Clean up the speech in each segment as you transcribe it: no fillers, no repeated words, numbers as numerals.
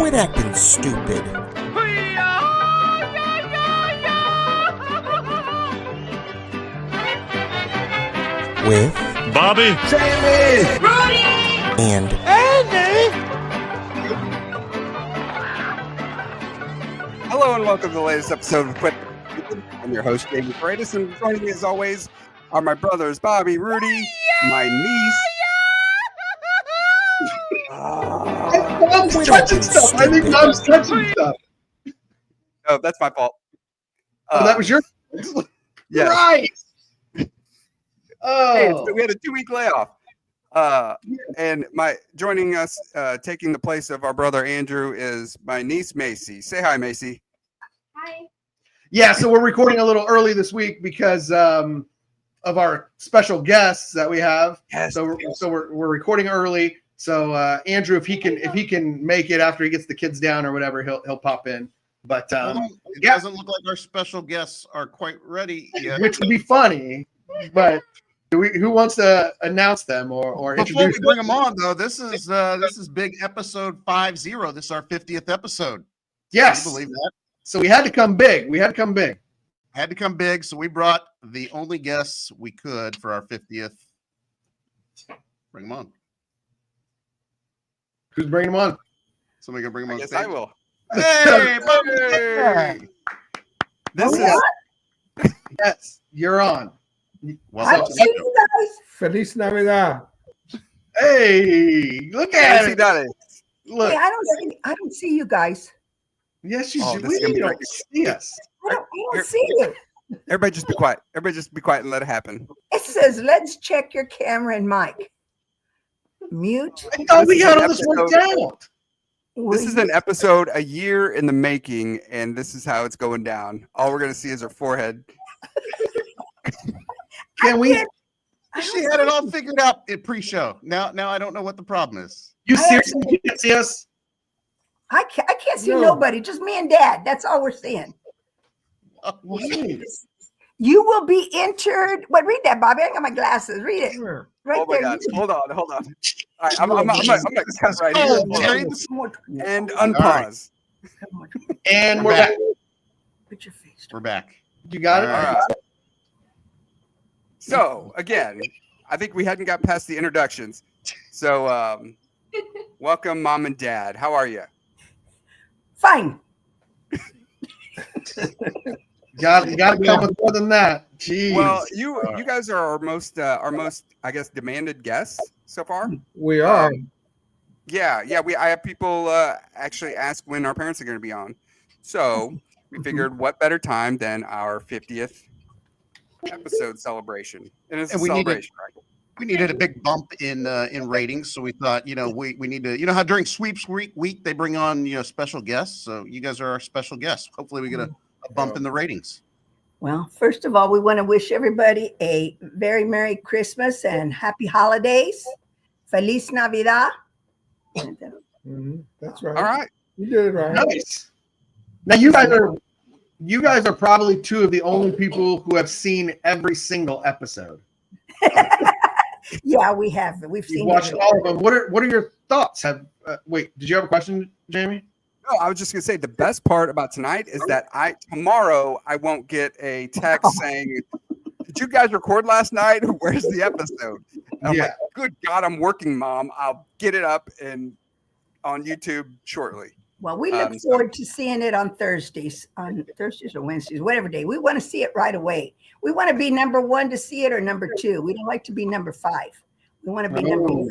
Quit acting stupid. With Bobby, Sammy, Rudy, and Andy. Hello and welcome to the latest episode of Quit. I'm your host, Teresa Paredes, and joining me as always are my brothers, Bobby, Rudy, my niece. Mom's touching stuff. I think Mom's touching stuff. Oh, that's my fault. Oh, that was your. Yes. Right. Hey, Oh, we had a 2-week layoff. And joining us, taking the place of our brother Andrew, is my niece Macy. Say hi, Macy. hi. yeah. So we're recording a little early this week because of our special guests that we have. Yes. So we're recording early. So Andrew, if he can make it after he gets the kids down or whatever, he'll pop in. But it doesn't look like our special guests are quite ready yet. which would be funny. But who wants to announce them or Before introduce we bring them on, though, this is big episode 50. This is our 50th episode. Yes. Can you believe that? So we had to come big. Had to come big, so we brought the only guests we could for our 50th. Bring them on. Who's bringing them on? Somebody gonna bring them I on guess stage? I will. Hey, Bobby! This is Yes, you're on. Welcome to the show. Feliz Navidad. Hey, look at Macy it. Dottie. Look. Hey, I don't see you guys. Yes, you Oh, do. this is gonna be don't great. see us. I don't see you. Everybody just be quiet. Everybody just be quiet and let it happen. It says, let's check your camera and mic. Mute. I thought we This is got an all this worked episode- out. This is an episode a year in the making, and this is how it's going down. All we're gonna see is her forehead. Can we? She had it all figured out at pre-show. Now I don't know what the problem is. You seriously can't see us? I can't see No. nobody, just me and Dad. That's all we're seeing. Wait. You will be entered. What? Read that, Bobby. I got my glasses. Read it. Sure. Right Oh my there. God! Hold on. All right, I'm gonna cut right here. Oh, Hold on. Jerry, And unpause. And We're we're back. back. Put your face. we're back. You got it? All All right. So again, I think we hadn't got past the introductions. So welcome, Mom and Dad. How are you? Fine. You got to come with more than that. Jeez. Well, you guys are our most I guess demanded guests so far. We are. Yeah. I have people actually ask when our parents are going to be on. So we figured what better time than our 50th episode celebration. And it's a And we needed- celebration, right? We needed a big bump in ratings, so we thought, we need to, how during Sweeps Week they bring on special guests. So you guys are our special guests. Hopefully we get a bump in the ratings. Well, first of all, we want to wish everybody a very Merry Christmas and Happy Holidays. Feliz Navidad. That's right. All right. You did it right. nice. Now you guys are probably two of the only people who have seen every single episode. Yeah, we have. We've You seen watched it. all of them. What are your thoughts? Wait, did you have a question, Jamie? No, I was just gonna say the best part about tonight is that tomorrow I won't get a text saying, "Did you guys record last night? Where's the episode?" And I'm like, "Good God, I'm working, Mom. I'll get it up and on YouTube shortly." Well, we look forward to seeing it on Thursdays or Wednesdays, whatever day. We want to see it right away. We want to be number one to see it or number two. We don't like to be number 5. We want to be number 1.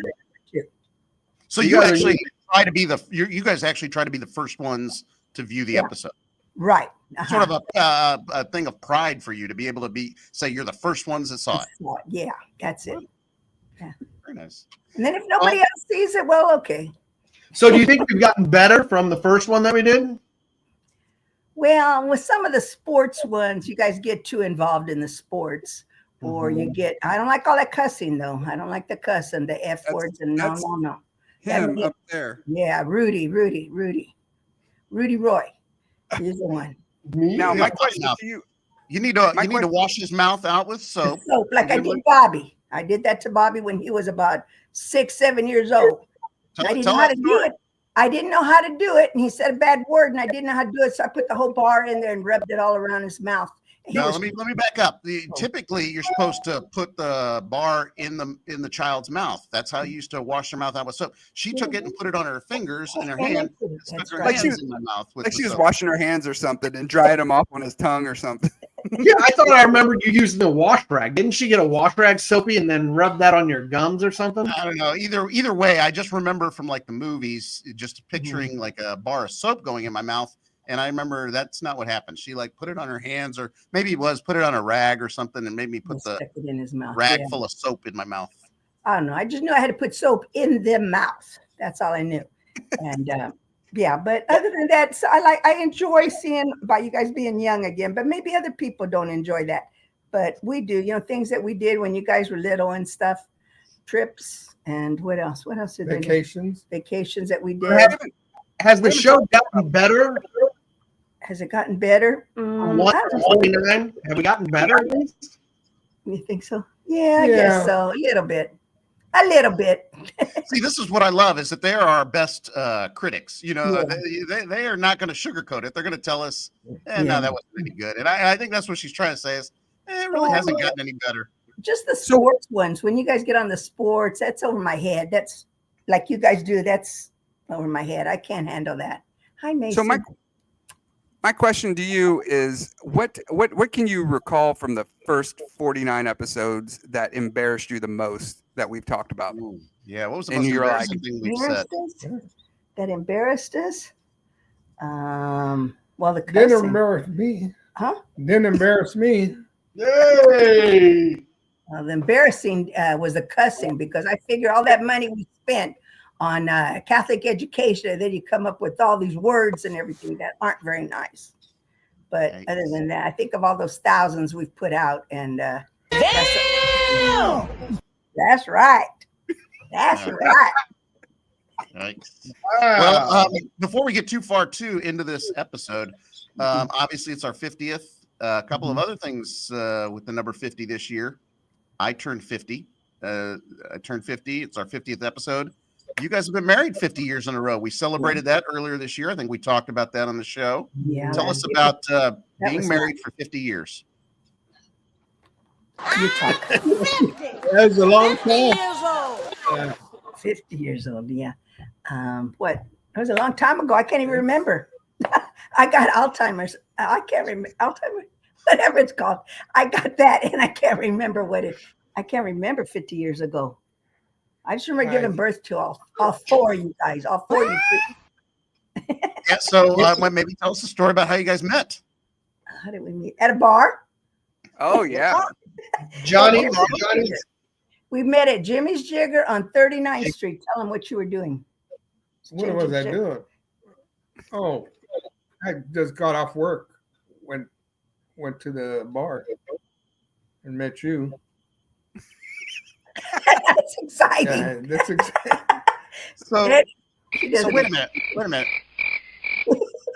So You you guys are actually try to be you guys actually try to be the first ones to view the episode. Right. Sort of a thing of pride for you to be able to say you're the first ones that saw it. Yeah, that's it. Very nice. And then if nobody else sees it, well, okay. So do you think we've gotten better from the first one that we did? Well, with some of the sports ones, you guys get too involved in the sports, or you get. I don't like all that cussing though. I don't like the cussing, the F words, and no. Him up there. Yeah, Rudy Roy. He's the one. Now, Yeah, my question now, to you: You need to wash his mouth out with soap. Soap, like I did Bobby. I did that to Bobby when he was about 6-7 years old. I didn't know how to do it. I didn't know how to do it, and he said a bad word, and I didn't know how to do it, so I put the whole bar in there and rubbed it all around his mouth. Now let me back up. Typically, you're supposed to put the bar in the child's mouth. That's how you used to wash your mouth out with soap. She took it and put it on her fingers and her hand. Stuck her hands in my mouth with Like she was soap. washing her hands or something and drying them off on his tongue or something. Yeah, I thought I remembered you using a wash rag. Didn't she get a wash rag, Soapy, and then rub that on your gums or something? I don't know. Either way, I just remember from like the movies, just picturing like a bar of soap going in my mouth. And I remember that's not what happened. She like put it on her hands, or maybe it was put it on a rag or something, and made me put the Stuck it in his mouth. rag full of soap in my mouth. I don't know. I just knew I had to put soap in the mouth. That's all I knew. And yeah, but other than that, so I enjoy seeing about you guys being young again, but maybe other people don't enjoy that. But we do, things that we did when you guys were little and stuff, trips, and what else? What else did Vacations. Vacations that we did. Has the show gotten better? Has it gotten better? 129? Have we gotten better? You think so? Yeah, I guess so. A little bit. See, this is what I love, is that they are our best critics. They are not going to sugarcoat it. They're going to tell us, no, that wasn't any good. And I think that's what she's trying to say is, it really hasn't gotten any better. Just the sports ones. When you guys get on the sports, that's over my head. That's like you guys do. That's over my head. I can't handle that. Hi, Mason. So my question to you is, what can you recall from the first 49 episodes that embarrassed you the most that we've talked about? Ooh, yeah, what was the And most you're embarrassing thing we've said? That embarrassed us? Well, the Didn't cussing. embarrass me. Huh? Didn't embarrass me. Yay! Well, the embarrassing was the cussing, because I figure all that money we spent on Catholic education, and then you come up with all these words and everything that aren't very nice. But other than that, I think of all those thousands we've put out, and that's right. That's right. Nice. Well, before we get too far into this episode, obviously it's our 50th. A couple of other things with the number 50 this year. I turned 50. I turned 50. It's our 50th episode. You guys have been married 50 years in a row. We celebrated that earlier this year. I think we talked about that on the show. Yeah. Tell us about being married for 50 years. You talk. That's a long time. 50 years old, yeah. What? It was a long time ago. I can't even remember. I got Alzheimer's. I can't remember Alzheimer's, whatever it's called. I got that, and I can't remember I can't remember 50 years ago. I just remember giving birth to all four of you guys, all four of you. Yeah, so maybe tell us a story about how you guys met. How did we meet? At a bar. Oh, yeah. Johnny. We met at Jimmy's Jigger on 39th Street. Tell them what you were doing. What was I doing? Oh, I just got off work, went to the bar and met you. That's exciting. Yeah, that's exciting. So wait a minute.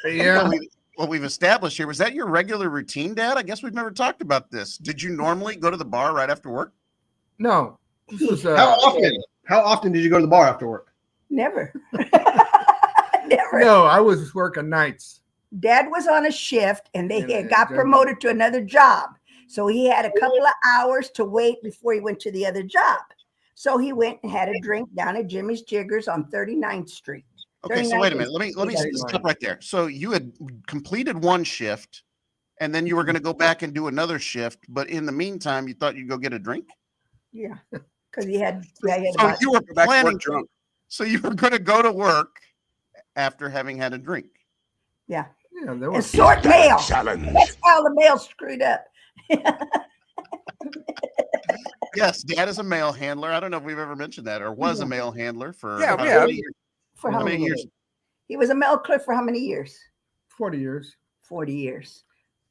Yeah. What we've established here, was that your regular routine, Dad? I guess we've never talked about this. Did you normally go to the bar right after work? No. This was, How often did you go to the bar after work? Never. Never. No, I was working nights. Dad was on a shift, and they had got promoted to another job. So he had a couple of hours to wait before he went to the other job. So he went and had a drink down at Jimmy's Jiggers on 39th Street. Okay, so wait a minute. Let me stop right there. So you had completed one shift, and then you were going to go back and do another shift. But in the meantime, you thought you'd go get a drink? Yeah, because he had. So you were planning drunk. So you were going to go to work after having had a drink. Yeah. Yeah, there And was sort mail. That's how the mail screwed up. Yes, Dad is a mail handler. I don't know if we've ever mentioned that, or was a mail handler for Yeah, how we have. many years? For How many years? He was a mail clerk for how many years? 40 years. 40 years.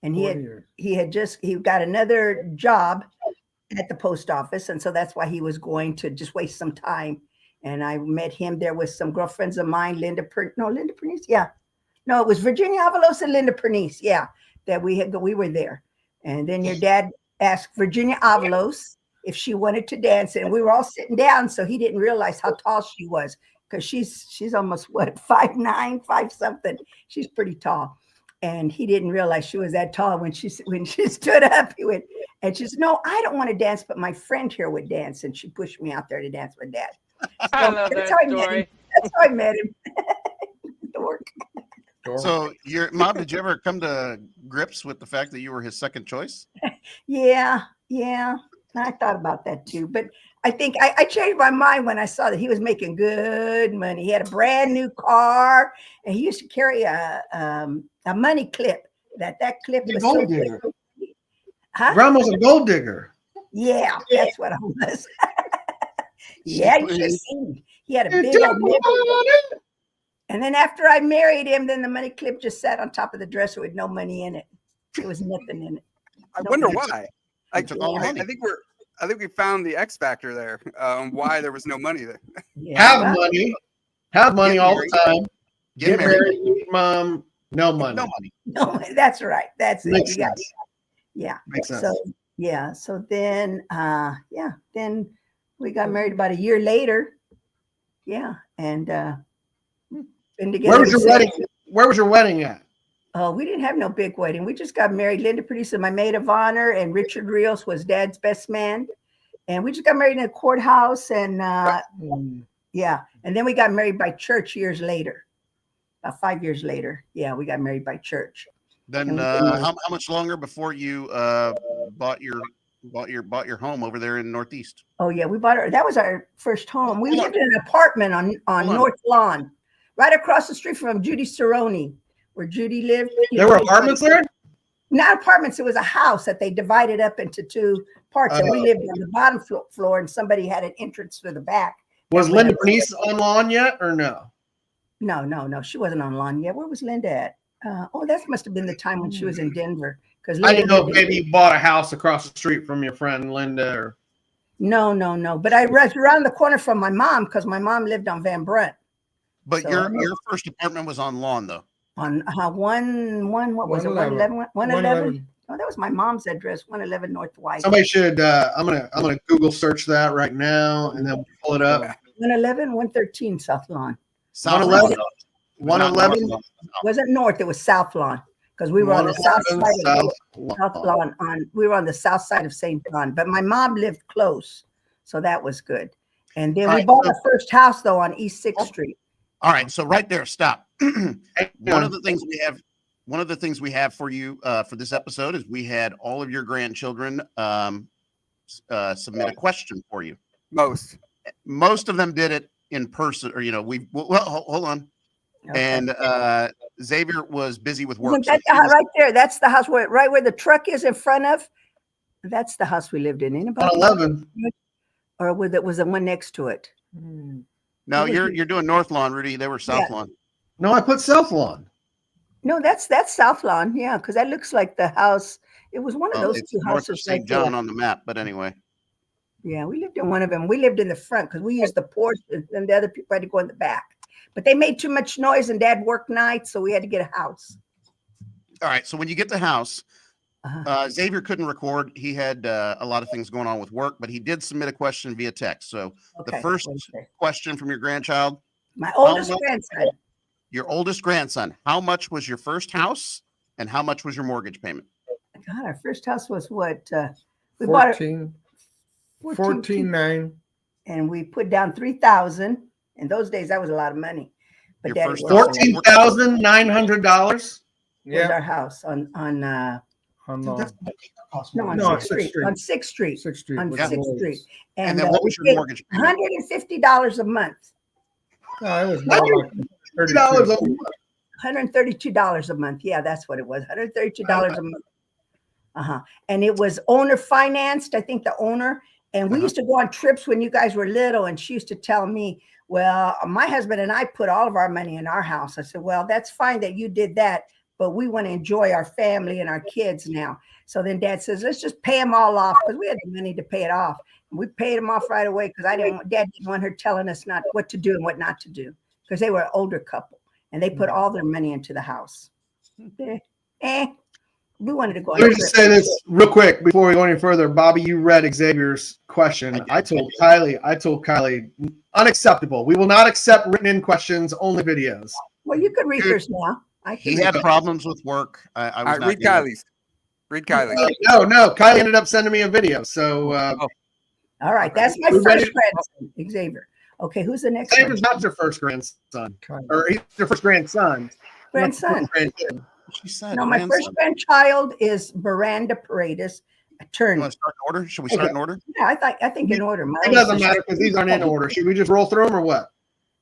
And 40 years. he got another job at the post office. And so that's why he was going to just waste some time. And I met him there with some girlfriends of mine, Linda Pernice. Yeah. No, it was Virginia Avalos and Linda Pernice. Yeah. That we were there. And then your dad asked Virginia Avalos if she wanted to dance. And we were all sitting down. So he didn't realize how tall she was. because she's almost what 5'9", 5 something. She's pretty tall. And he didn't realize she was that tall when she stood up. He went, and she said, "No, I don't want to dance, but my friend here would dance." And she pushed me out there to dance with Dad. I love that story. That's how I met him. Dork. So, your mom, did you ever come to grips with the fact that you were his second choice? Yeah. I thought about that too, but I think I changed my mind when I saw that he was making good money. He had a brand new car, and he used to carry a money clip. That clip was gold so digger. Huh? Grandma's a gold digger. Yeah, that's what I was. Yeah, you should have seen. He had a big old nipple. And then after I married him, then the money clip just sat on top of the dresser with no money in it. There was nothing in it. I No wonder money. why. I think we found the X factor there. Why there was no money there. Yeah, Have well, money. Have money Get all married. the time. Get married. Mom. No money. No money. no, that's right. That's it. Makes You got sense. Yeah. Makes sense. So yeah. So then then we got married about a year later. Yeah. And been together. Where was your since. wedding? Where was your wedding at? Oh, we didn't have no big wedding. We just got married. Linda Paredes, my maid of honor, and Richard Rios was Dad's best man. And we just got married in a courthouse. And yeah. And then we got married by church years later. About 5 years later. Yeah, we got married by church. Then how much longer before you bought your home over there in Northeast? Oh yeah, we bought our. That was our first home. We lived in an apartment on North Lawn, right across the street from Judy Cerrone, where Judy lived. There were apartments there? Not apartments. It was a house that they divided up into two parts, and we lived on the bottom floor, and somebody had an entrance through the back. Was Linda Bernice on lawn yet or no? No, she wasn't on lawn yet. Where was Linda at? That must have been the time when she was in Denver. Because I didn't know if maybe you bought a house across the street from your friend Linda. Or No. But I was around the corner from my mom because my mom lived on Van Brunt. But So your first apartment was on lawn though. On what was it? 111? 111? Oh, that was my mom's address, 111 North White. somebody should. I'm gonna Google search that right now and then we'll pull it up. 111, 113 South Lawn. South 111? Lawn. 111. Wasn't North, it was South Lawn. Because we were on the south side of South South Lawn. We were on the south side of St. John. But my mom lived close. So that was good. And then we bought our first house though on East 6th Street. All right, so right there, stop. One of the things we have for you for this episode is we had all of your grandchildren submit a question for you. Most of them did it in person, or hold on. Okay. And Xavier was busy with work. Right there. That's the house right where the truck is in front of. That's the house we lived in. Anybody? 11. Or was the one next to it? No, you're doing North Lawn, Rudy. They were South Lawn. No, I put South Lawn. No, that's South Lawn. Yeah, because that looks like the house. It was one of those two north houses. Of St. John on the map, but anyway. Yeah, we lived in one of them. We lived in the front because we used the porch, and the other people had to go in the back. But they made too much noise, and Dad worked nights, so we had to get a house. All right, so when you get the house, Xavier couldn't record. He had a lot of things going on with work, but he did submit a question via text. So the first question from your grandchild. My oldest grandson. Your oldest grandson. How much was your first house, and how much was your mortgage payment? God, our first house was what? We 14, bought 14,900. and we put down $3,000. In those days, that was a lot of money. But Dad $14,900. Yeah, was our house on 6th Street. On 6th Street. 6th Street. On 6th Street. And then what was your mortgage payment? $150 a month. No, it was more like $30 a month. $132 a month. Yeah, that's what it was. $132 a month. And it was owner financed, I think the owner. And we used to go on trips when you guys were little, and she used to tell me, well, my husband and I put all of our money in our house. I said, well, that's fine that you did that, but we want to enjoy our family and our kids now. So then Dad says, let's just pay them all off, because we had the money to pay it off. And we paid them off right away because Dad didn't want her telling us not what to do and what not to do, because they were an older couple and they put all their money into the house. We wanted to go on Let a me just trip. say this real quick before we go any further. Bobby, you read Xavier's question. I told Kylie, unacceptable. We will not accept written-in questions, only videos. Well, you could read yours now. He had problems with work. I All was right, not read gonna- Kylie's. Read Kylie. No. Kylie ended up sending me a video. So All right, that's my We ready first grandson, Xavier. Okay, who's the next Xavier's one? not your first grandson, or he's your first grandson. Grandson. Grandkid. She said, No, my first grandchild is Miranda Paredes, You attorney. want to start in order? Should we start in order? Yeah, I think in order. It doesn't matter because these aren't in order. Should we just roll through them or what?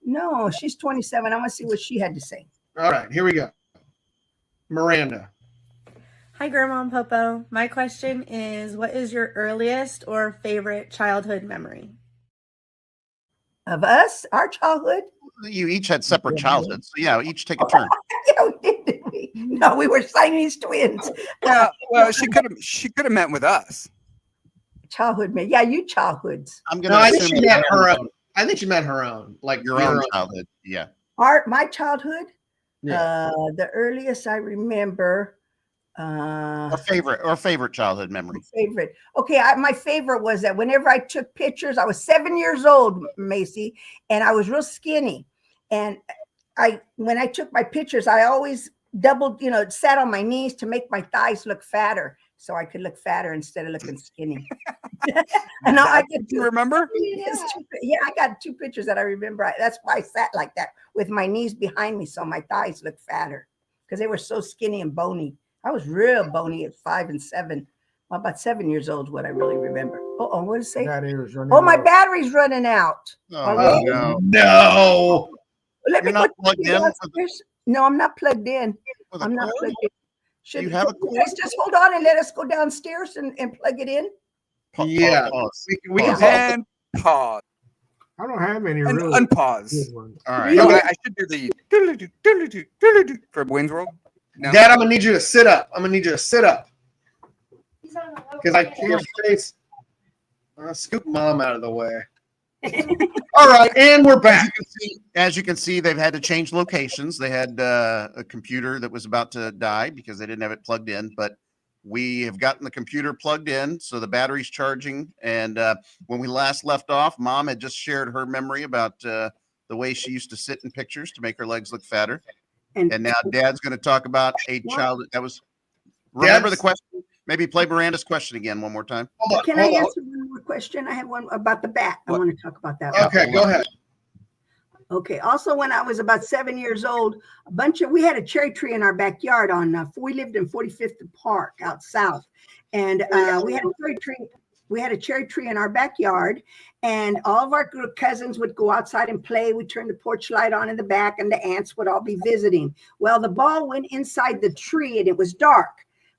No, she's 27. I want to see what she had to say. All right, here we go. Miranda. Hi, Grandma and Popo. My question is, what is your earliest or favorite childhood memory? Of us, our childhood? You each had separate childhoods. So yeah, each take a turn. Yeah, we did, didn't we? No, we were Siamese twins. Yeah, well, she could have met with us. Childhood, man. Yeah, you childhoods. I'm No, gonna I think assume she met her own. I think she met her own, like your own childhood. Yeah. My childhood, Yeah. the earliest I remember. Or favorite childhood memory. Favorite. Okay, my favorite was that whenever I took pictures, I was 7 years old, Macy, and I was real skinny. And when I took my pictures, I always doubled, sat on my knees to make my thighs look fatter, so I could look fatter instead of looking skinny. And I could You remember? Yeah, I got 2 pictures that I remember. That's why I sat like that with my knees behind me, so my thighs looked fatter because they were so skinny and bony. I was real bony at 5 and 7. Well, about 7 years old, what I really remember. Oh, what did it say? Oh, my battery's running out. Oh, no. No. Let You're me not put plugged you in downstairs. No, I'm not plugged in. with a I'm not cord? plugged in. You have a cord? Let's just hold on and let us go downstairs and plug it in. Yeah. Pause. We can Pause. pause. And pause. I don't have any And really unpause. good ones. All right. No, I should do the for Wayne's World. No. Dad, I'm gonna need you to sit up. Because I can't face. Scoop Mom out of the way. All right, and we're back. As you can see, they've had to change locations. They had a computer that was about to die because they didn't have it plugged in, but we have gotten the computer plugged in, so the battery's charging. And when we last left off, Mom had just shared her memory about the way she used to sit in pictures to make her legs look fatter. And now Dad's going to talk about a child that was. Remember the question? Maybe play Miranda's question again one more time. Can I answer one more question? I have one about the bat. I want to talk about that. Okay, go ahead. Okay. Also, when I was about 7 years old, we had a cherry tree in our backyard we lived in 45th Park out south. And we had a cherry tree. We had a cherry tree in our backyard, and all of our cousins would go outside and play. We turned the porch light on in the back, and the aunts would all be visiting. Well, the ball went inside the tree, and it was dark.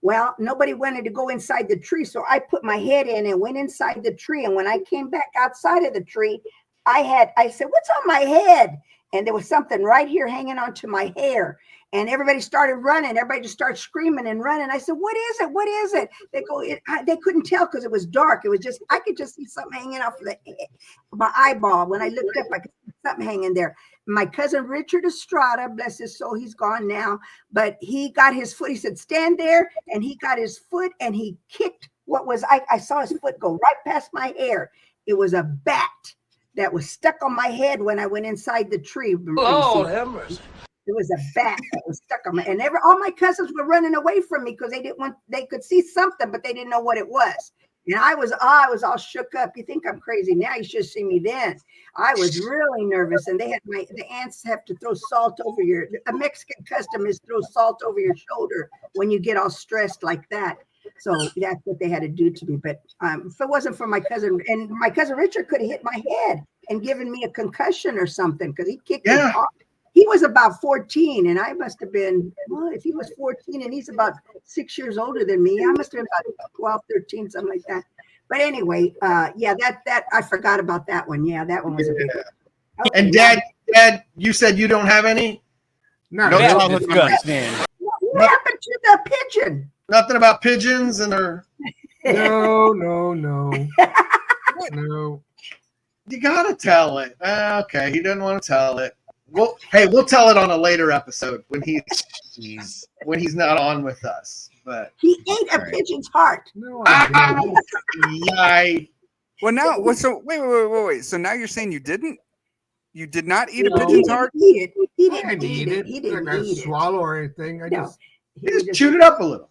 Well, nobody wanted to go inside the tree, so I put my head in and went inside the tree. And when I came back outside of the tree, I said, "What's on my head?" And there was something right here hanging onto my hair. And everybody started running. Everybody just started screaming and running. I said, "What is it? What is it?" They go, they couldn't tell because it was dark. It was just, I could just see something hanging off my eyeball. When I looked up, I could see something hanging there. My cousin Richard Estrada, bless his soul, he's gone now, but he got his foot. He said, "Stand there." And he got his foot and he kicked I saw his foot go right past my hair. It was a bat that was stuck on my head when I went inside the tree. Lord have mercy. It was a bat that was stuck on my, and all my cousins were running away from me because they could see something, but they didn't know what it was. And I was all shook up. You think I'm crazy now? You should see me then. I was really nervous, and the aunts have to throw salt over a Mexican custom is throw salt over your shoulder when you get all stressed like that. So that's what they had to do to me. But if it wasn't for my cousin, and my cousin Richard could have hit my head and given me a concussion or something because he kicked me off. He was about 14, and I must have been, well, if he was 14 and he's about 6 years older than me, I must have been about 12, 13, something like that. But anyway, that I forgot about that one. Yeah, that one was a big one. Okay, and Dad, you said you don't have any? No childhood memories. What happened to the pigeon? Nothing about pigeons and their. No. No. You gotta tell it. Okay, he doesn't want to tell it. We'll tell it on a later episode when he's not on with us. but He ate a pigeon's heart. No, I didn't. yay. Well, now, so wait. So now you're saying you didn't? You did not eat a No, he pigeon's didn't heart? eat it. He I didn't didn't eat it. He didn't like I eat it. swallow or anything. I No. just He Just chewed it up a little.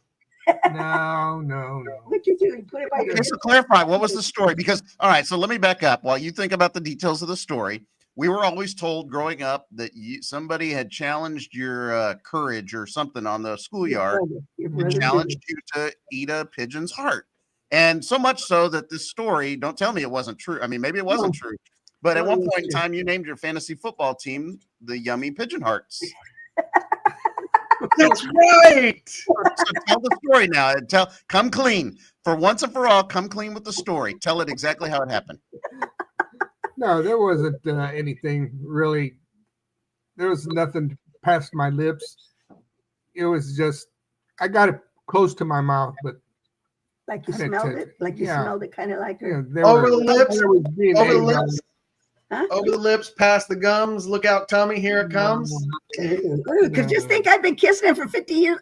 no. What you do? You put it by your Just to clarify, what was the story? Because, all right, so let me back up. While you think about the details of the story, we were always told growing up that somebody had challenged your courage or something on the schoolyard and challenged you to eat a pigeon's heart. And so much so that this story, don't tell me it wasn't true. I mean, maybe it wasn't true. But at one point in time, you named your fantasy football team the Yummy Pigeon Hearts. That's right. So tell the story now. Come clean. For once and for all, come clean with the story. Tell it exactly how it happened. No, there wasn't anything really. There was nothing past my lips. It was just, I got it close to my mouth, but like you smelled it, like you smelled it, kind of like over the lips, over the lips. Huh? Over the lips, past the gums. Look out, tummy! Here it comes. Because just think, I've been kissing him for 50 years.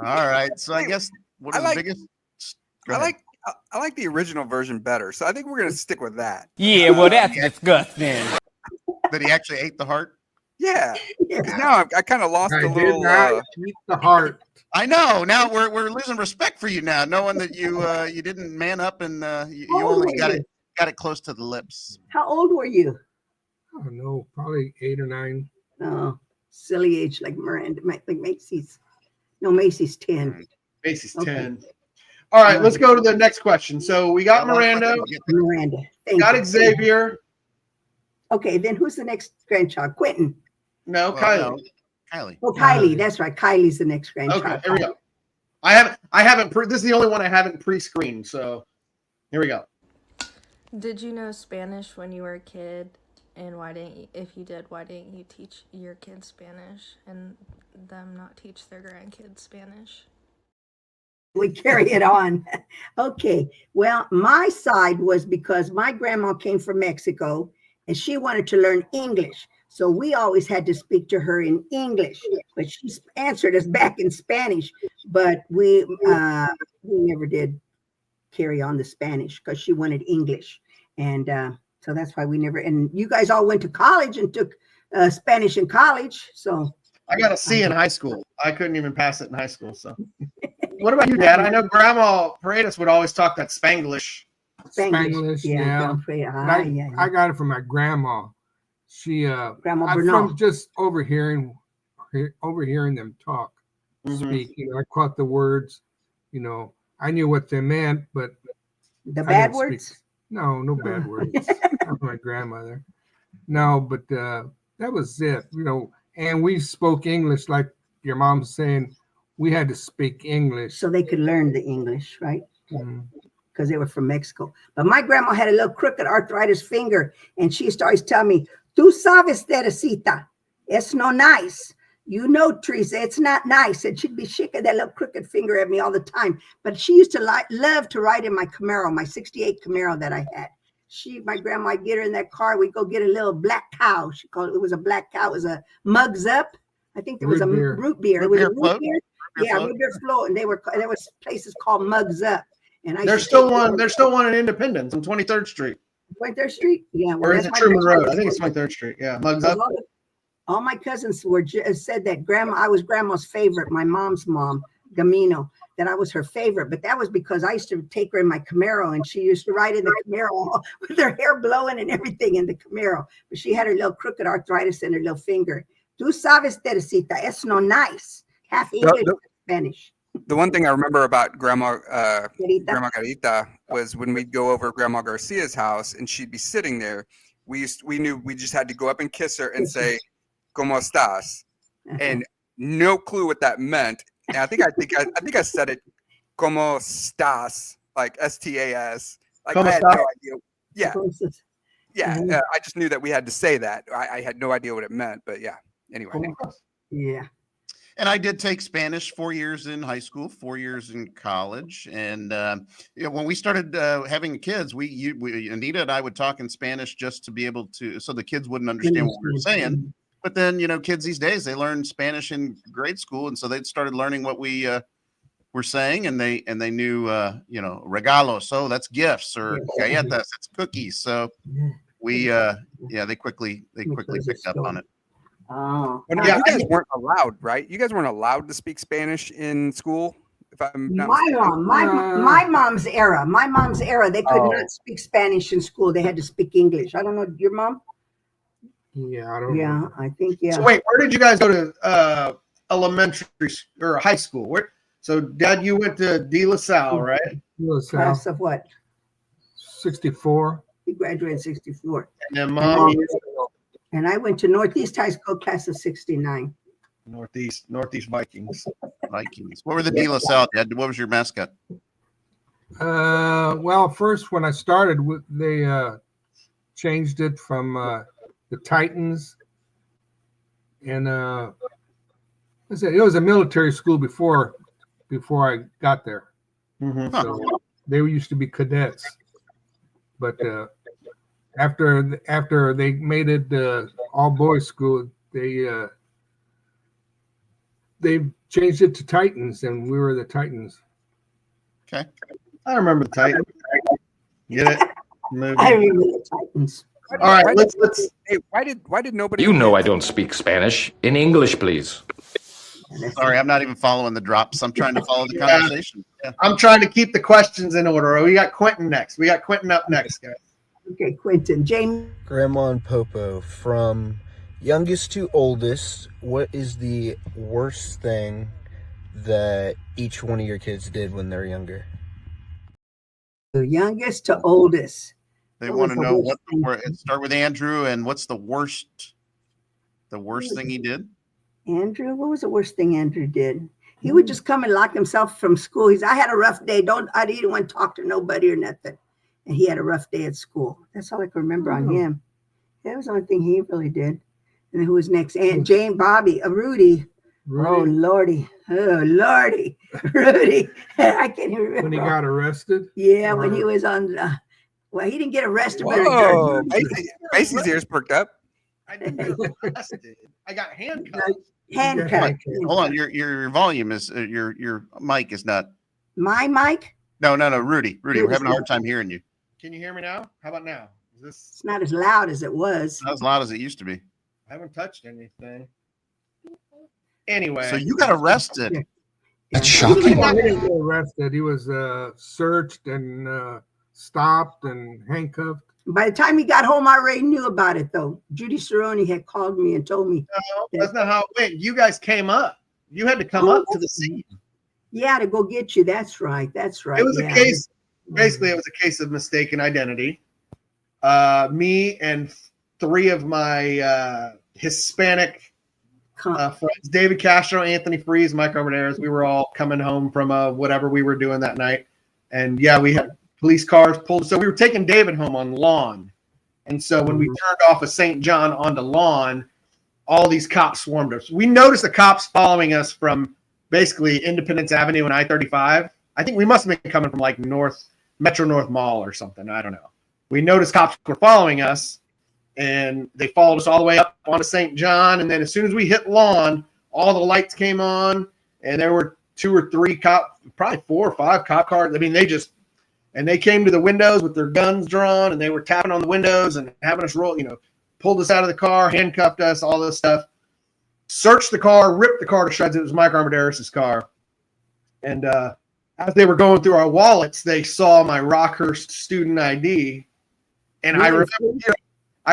All right, so I guess what is the biggest? I like the original version better, so I think we're gonna stick with that. Yeah, well, that's disgusting. That he actually ate the heart. Yeah. Now I kind of lost I a did little. not eat the heart. I know. Now we're losing respect for you now, knowing that you didn't man up and you only got it close to the lips. How old were you? I don't know, probably 8 or 9. Oh, silly age, like Miranda, like Macy's. No, Macy's 10. Macy's 10. All right, let's go to the next question. So we got Miranda. Got Xavier. Okay, then who's the next grandchild? Quentin. No, Kylie. Kylie. Oh, Kylie. That's right. Kylie's the next grandchild. Okay, here we go. I haven't. This is the only one I haven't pre-screened. So here we go. Did you know Spanish when you were a kid? And why didn't you, if you did, why didn't you teach your kids Spanish and them not teach their grandkids Spanish? We carry it on. Okay. Well, my side was because my grandma came from Mexico and she wanted to learn English. So we always had to speak to her in English, but she answered us back in Spanish. But we never did carry on the Spanish because she wanted English. And so that's why we never, and you guys all went to college and took Spanish in college. So I got a C in high school. I couldn't even pass it in high school. So what about you, Dad? I know Grandma Paredes would always talk that Spanglish. Spanglish, yeah. I got it from my grandma. She Grandma from just overhearing them talk, speak. You know, I caught the words. You know, I knew what they meant, but the bad words. No bad words. Not my grandmother. No, but that was it. You know, and we spoke English like your mom's saying. We had to speak English so they could learn the English, right? Because they were from Mexico. But my grandma had a little crooked arthritis finger, and she used to always tell me, "Tú sabes, Teresita, it's no nice. You know, Teresa, it's not nice." And she'd be shaking that little crooked finger at me all the time. But she used to love to ride in my Camaro, my '68 Camaro that I had. My grandma, I'd get her in that car. We'd go get a little black cow. She called it was a black cow. It was a Mugs Up. I think there was root beer. It was a root beer. Yeah, root beer float, and there was places called Mugs Up. And there's still one in Independence on 23rd Street. 23rd Street? Yeah. Well, or is it Truman Road? I think it's 23rd Street. Yeah, Mugs Up. All my cousins said that I was grandma's favorite, my mom's mom, Gamino, that I was her favorite. But that was because I used to take her in my Camaro, and she used to ride in the Camaro with her hair blowing and everything in the Camaro. But she had her little crooked arthritis in her little finger. Tú sabes, Teresita, es no nice. Half English, Spanish. The one thing I remember about Grandma Carita was when we'd go over Grandma Garcia's house and she'd be sitting there. We knew we just had to go up and kiss her and say, "Cómo estás?" And no clue what that meant. And I think I said it, "Cómo estás?" like STAS. Like I had no idea. Yeah. Yeah. I just knew that we had to say that. I had no idea what it meant, but yeah. Anyway. Yeah. And I did take Spanish 4 years in high school, 4 years in college. And when we started having kids, we Anita and I would talk in Spanish just to be able to, so the kids wouldn't understand what we were saying. But then, kids these days, they learn Spanish in grade school. And so they started learning what we were saying, and they knew, regalos. So that's gifts, or galletas, that's cookies. So we, they quickly picked up on it. Oh. Well, now, you guys weren't allowed, right? You guys weren't allowed to speak Spanish in school. If I'm not my mom's era, they could not speak Spanish in school. They had to speak English. I don't know. Your mom? Yeah, I don't know. I think, So wait, where did you guys go to elementary or high school? So Dad, you went to De La Salle, right? Class of what? 64. He graduated in 64. And then Mom, and I went to Northeast High School, class of 69. Northeast Vikings. Vikings. What were the De La Salle, Dad? What was your mascot? Well, first when I started, they changed it from the Titans, and it was a military school before I got there. Mm-hmm. So they used to be cadets, but after they made it all boys school, they changed it to Titans, and we were the Titans. Okay, I remember the Titans. Get it? I remember the Titans. All right, let's. Hey, why did nobody? I don't speak Spanish. In English, please. Sorry, I'm not even following the drops. I'm trying to follow the conversation. Yeah. I'm trying to keep the questions in order. We got Quentin next. We got Quentin up next, guys. Okay, Quentin. James. Grandma and Popo, from youngest to oldest, what is the worst thing that each one of your kids did when they're younger? The youngest to oldest. They want to know start with Andrew, and what's the worst thing he did? Andrew, what was the worst thing Andrew did? He would just come and lock himself from school. I had a rough day. I didn't want to talk to nobody or nothing. And he had a rough day at school. That's all I can remember on him. That was the only thing he really did. And then who was next? Aunt Jane, Bobby, Rudy. Oh, Lordy. Rudy. I can't even remember. When he got arrested? Yeah, when he was on, he didn't get arrested. Whoa, Macy's ears perked up. I didn't get arrested. I got handcuffed. Handcuffed. Hold on, your volume is your mic is not. My mic? No, Rudy, we're having a hard time hearing you. Can you hear me now? How about now? It's not as loud as it was. Not as loud as it used to be. I haven't touched anything. Anyway, so you got arrested. That's shocking. He didn't get arrested. He was searched and stopped and handcuffed. By the time he got home, I already knew about it, though. Judy Cerrone had called me and told me. No, that's not how it went. You guys came up. You had to come up to the scene. Yeah, to go get you. That's right. It was a case. Basically, it was a case of mistaken identity. Me and three of my Hispanic friends, David Castro, Anthony Freeze, Mike Armendaris, we were all coming home from whatever we were doing that night. And yeah, we had police cars pulled. So we were taking David home on lawn. And so when we turned off of St. John onto lawn, all these cops swarmed us. We noticed the cops following us from basically Independence Avenue and I-35. I think we must have been coming from like Metro North Mall or something. I don't know. We noticed cops were following us, and they followed us all the way up onto St. John. And then as soon as we hit lawn, all the lights came on, and there were 2 or 3 probably 4 or 5 cop cars. I mean, they came to the windows with their guns drawn, and they were tapping on the windows and having us roll, pulled us out of the car, handcuffed us, all this stuff, searched the car, ripped the car to shreds. It was Mike Armendaris' car. And as they were going through our wallets, they saw my Rockhurst student ID. And I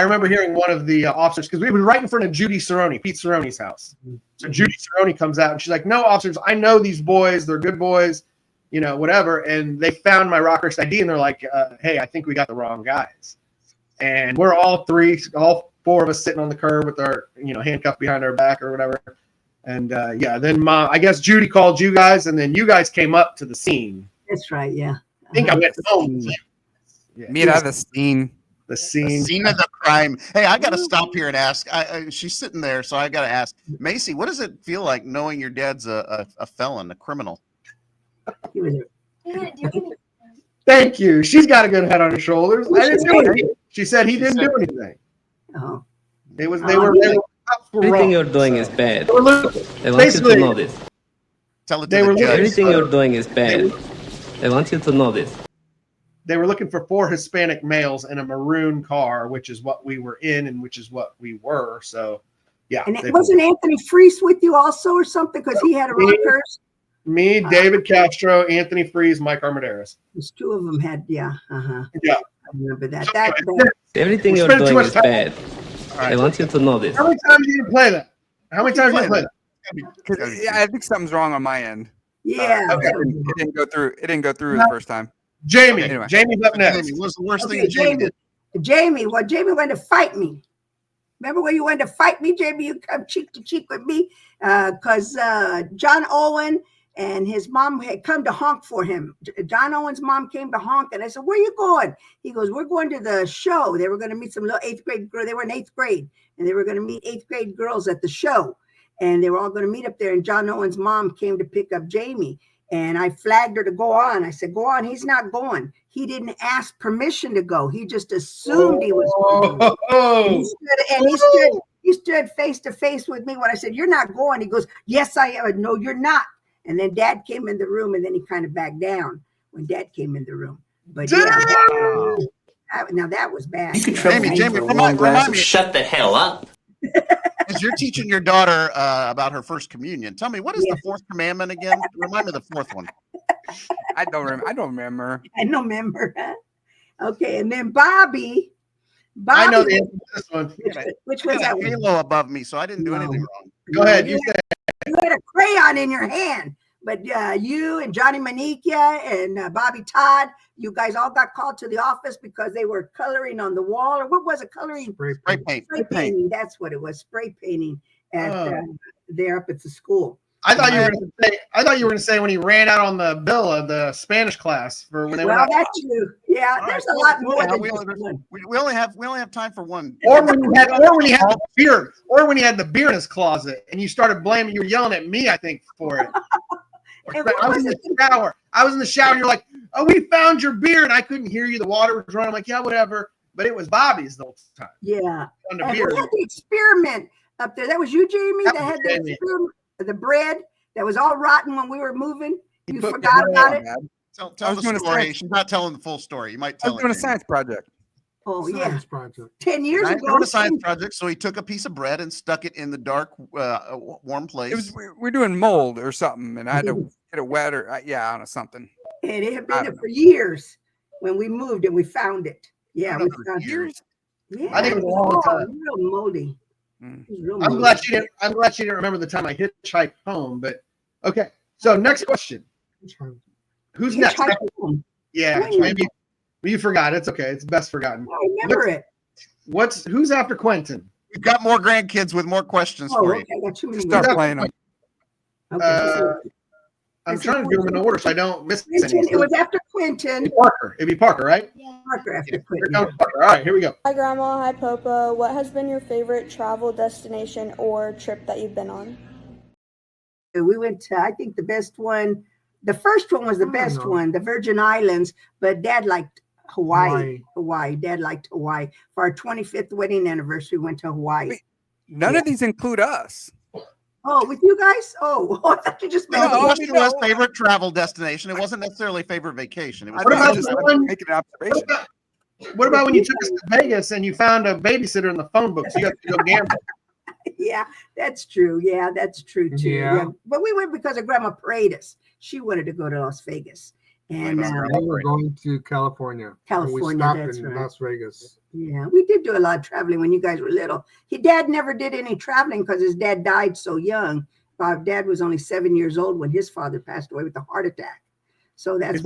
remember hearing one of the officers, because we were right in front of Judy Cerrone, Pete Cerrone's house. So Judy Cerrone comes out, and she's like, "No, officers, I know these boys. They're good boys, whatever." And they found my Rockhurst ID, and they're like, "Hey, I think we got the wrong guys." And we're all 4 of us sitting on the curb with our, handcuffed behind our back or whatever. And then I guess Judy called you guys, and then you guys came up to the scene. That's right. Yeah. I think I went home. Yeah. Mira, the scene. The scene of the crime. Hey, I got to stop here and ask. She's sitting there, so I got to ask, Macy, what does it feel like knowing your dad's a felon, a criminal? Thank you. She's got a good head on her shoulders. I didn't do anything. She said he didn't do anything. Oh. They were cops Everything you're doing is bad. They were looking, I want you to know this. Tell it to They the were judge. Everything you're doing is bad. I want you to know this. they were looking for 4 Hispanic males in a maroon car, which is what we were in and which is what we were. So, yeah. And it wasn't Anthony Freese with you also or something because he had a rockers. Me, David Castro, Anthony Freeze, Mike Armendariz. There's 2 of them had, yeah. Yeah. I remember that. Everything We're you're spending too doing much is time. bad. I want you to know this. How many times did you play that? How many times did you play that? Yeah, I think something's wrong on my end. Yeah. It didn't go through. It didn't go through the first time. Jamie. Anyway. Jamie's up next. Jamie, what's the worst thing Okay, that Jamie did? Jamie wanted to fight me. Remember when you wanted to fight me, Jamie? You come cheek to cheek with me because John Owen and his mom had come to honk for him. John Owen's mom came to honk, and I said, "Where are you going?" He goes, "We're going to the show." They were going to meet some little 8th grade girl. They were in 8th grade, and they were going to meet 8th grade girls at the show, and they were all going to meet up there. And John Owen's mom came to pick up Jamie, and I flagged her to go on. I said, "Go on." He's not going. He didn't ask permission to go. He just assumed he was going. He stood face to face with me when I said, "You're not going." He goes, "Yes, I am." "No, you're not." And then Dad came in the room, and then he kind of backed down when Dad came in the room. But yeah, now that was bad. Jamie, remind me. Shut the hell up. As you're teaching your daughter about her first communion, tell me, what is the 4th commandment again? Remind me the 4th one. I don't remember. I don't remember. Okay, and then Bobby. I know the answer to this one. Which was that? Halo above me, so I didn't do anything wrong. Go ahead. You said you had a crayon in your hand, but you and Johnny Manikia and Bobby Todd, you guys all got called to the office because they were coloring on the wall, or what was it? Coloring spray paint. Spray painting. That's what it was. Spray painting at there up at the school. I thought you were going to say. I thought you were going to say when he ran out on the bill of the Spanish class for when they went out. That's true. Yeah, there's a lot more. We only have time for one. Or when he had the beer, or when he had the beer in his closet, and you started blaming. You were yelling at me, I think, for it. I was in the shower. And you're like, "Oh, we found your beer," and I couldn't hear you. The water was running. I'm like, "Yeah, whatever." But it was Bobby's the whole time. Yeah. And we had the experiment up there. That was you, Jamie. That had the experiment. The bread that was all rotten when we were moving. You forgot about it. Tell the story. She's not telling the full story. You might tell. I was doing a science project. Oh, Science project. 10 years ago. Doing a science project. So he took a piece of bread and stuck it in the dark, warm place. We're doing mold or something, and I had to get it wet or I don't know, something. And it had been there for years when we moved and we found it. Yeah, we found years. Yeah, I think it was a long time. Real moldy. I'm glad she didn't remember the time I hitchhiked home. But okay. So next question. Who's next? Yeah, maybe you forgot. It's okay. It's best forgotten. I remember it. Who's after Quentin? We've got more grandkids with more questions for you. I got too many. Start playing them. I'm trying to do them in order so I don't miss any. It was after Quentin. It'd be Parker, right? Yeah. Parker after Quentin. Parker. All right, here we go. Hi, Grandma. Hi, Popo. What has been your favorite travel destination or trip that you've been on? We went to, I think the best one, the first one was the best one, the Virgin Islands, but Dad liked Hawaii. Dad liked Hawaii. For our 25th wedding anniversary, we went to Hawaii. Wait, none of these include us. Oh, with you guys? Oh, I thought you just the question was favorite travel destination. It wasn't necessarily favorite vacation. It was just making an observation. What about when you took us to Vegas and you found a babysitter in the phone book so you got to go gamble? Yeah, that's true. Yeah, that's true too. Yeah. But we went because of Grandma Paredes. She wanted to go to Las Vegas. And we were going to California. We stopped in Las Vegas. Yeah, we did do a lot of traveling when you guys were little. Dad never did any traveling because his dad died so young. Dad was only 7 years old when his father passed away with a heart attack. So that's is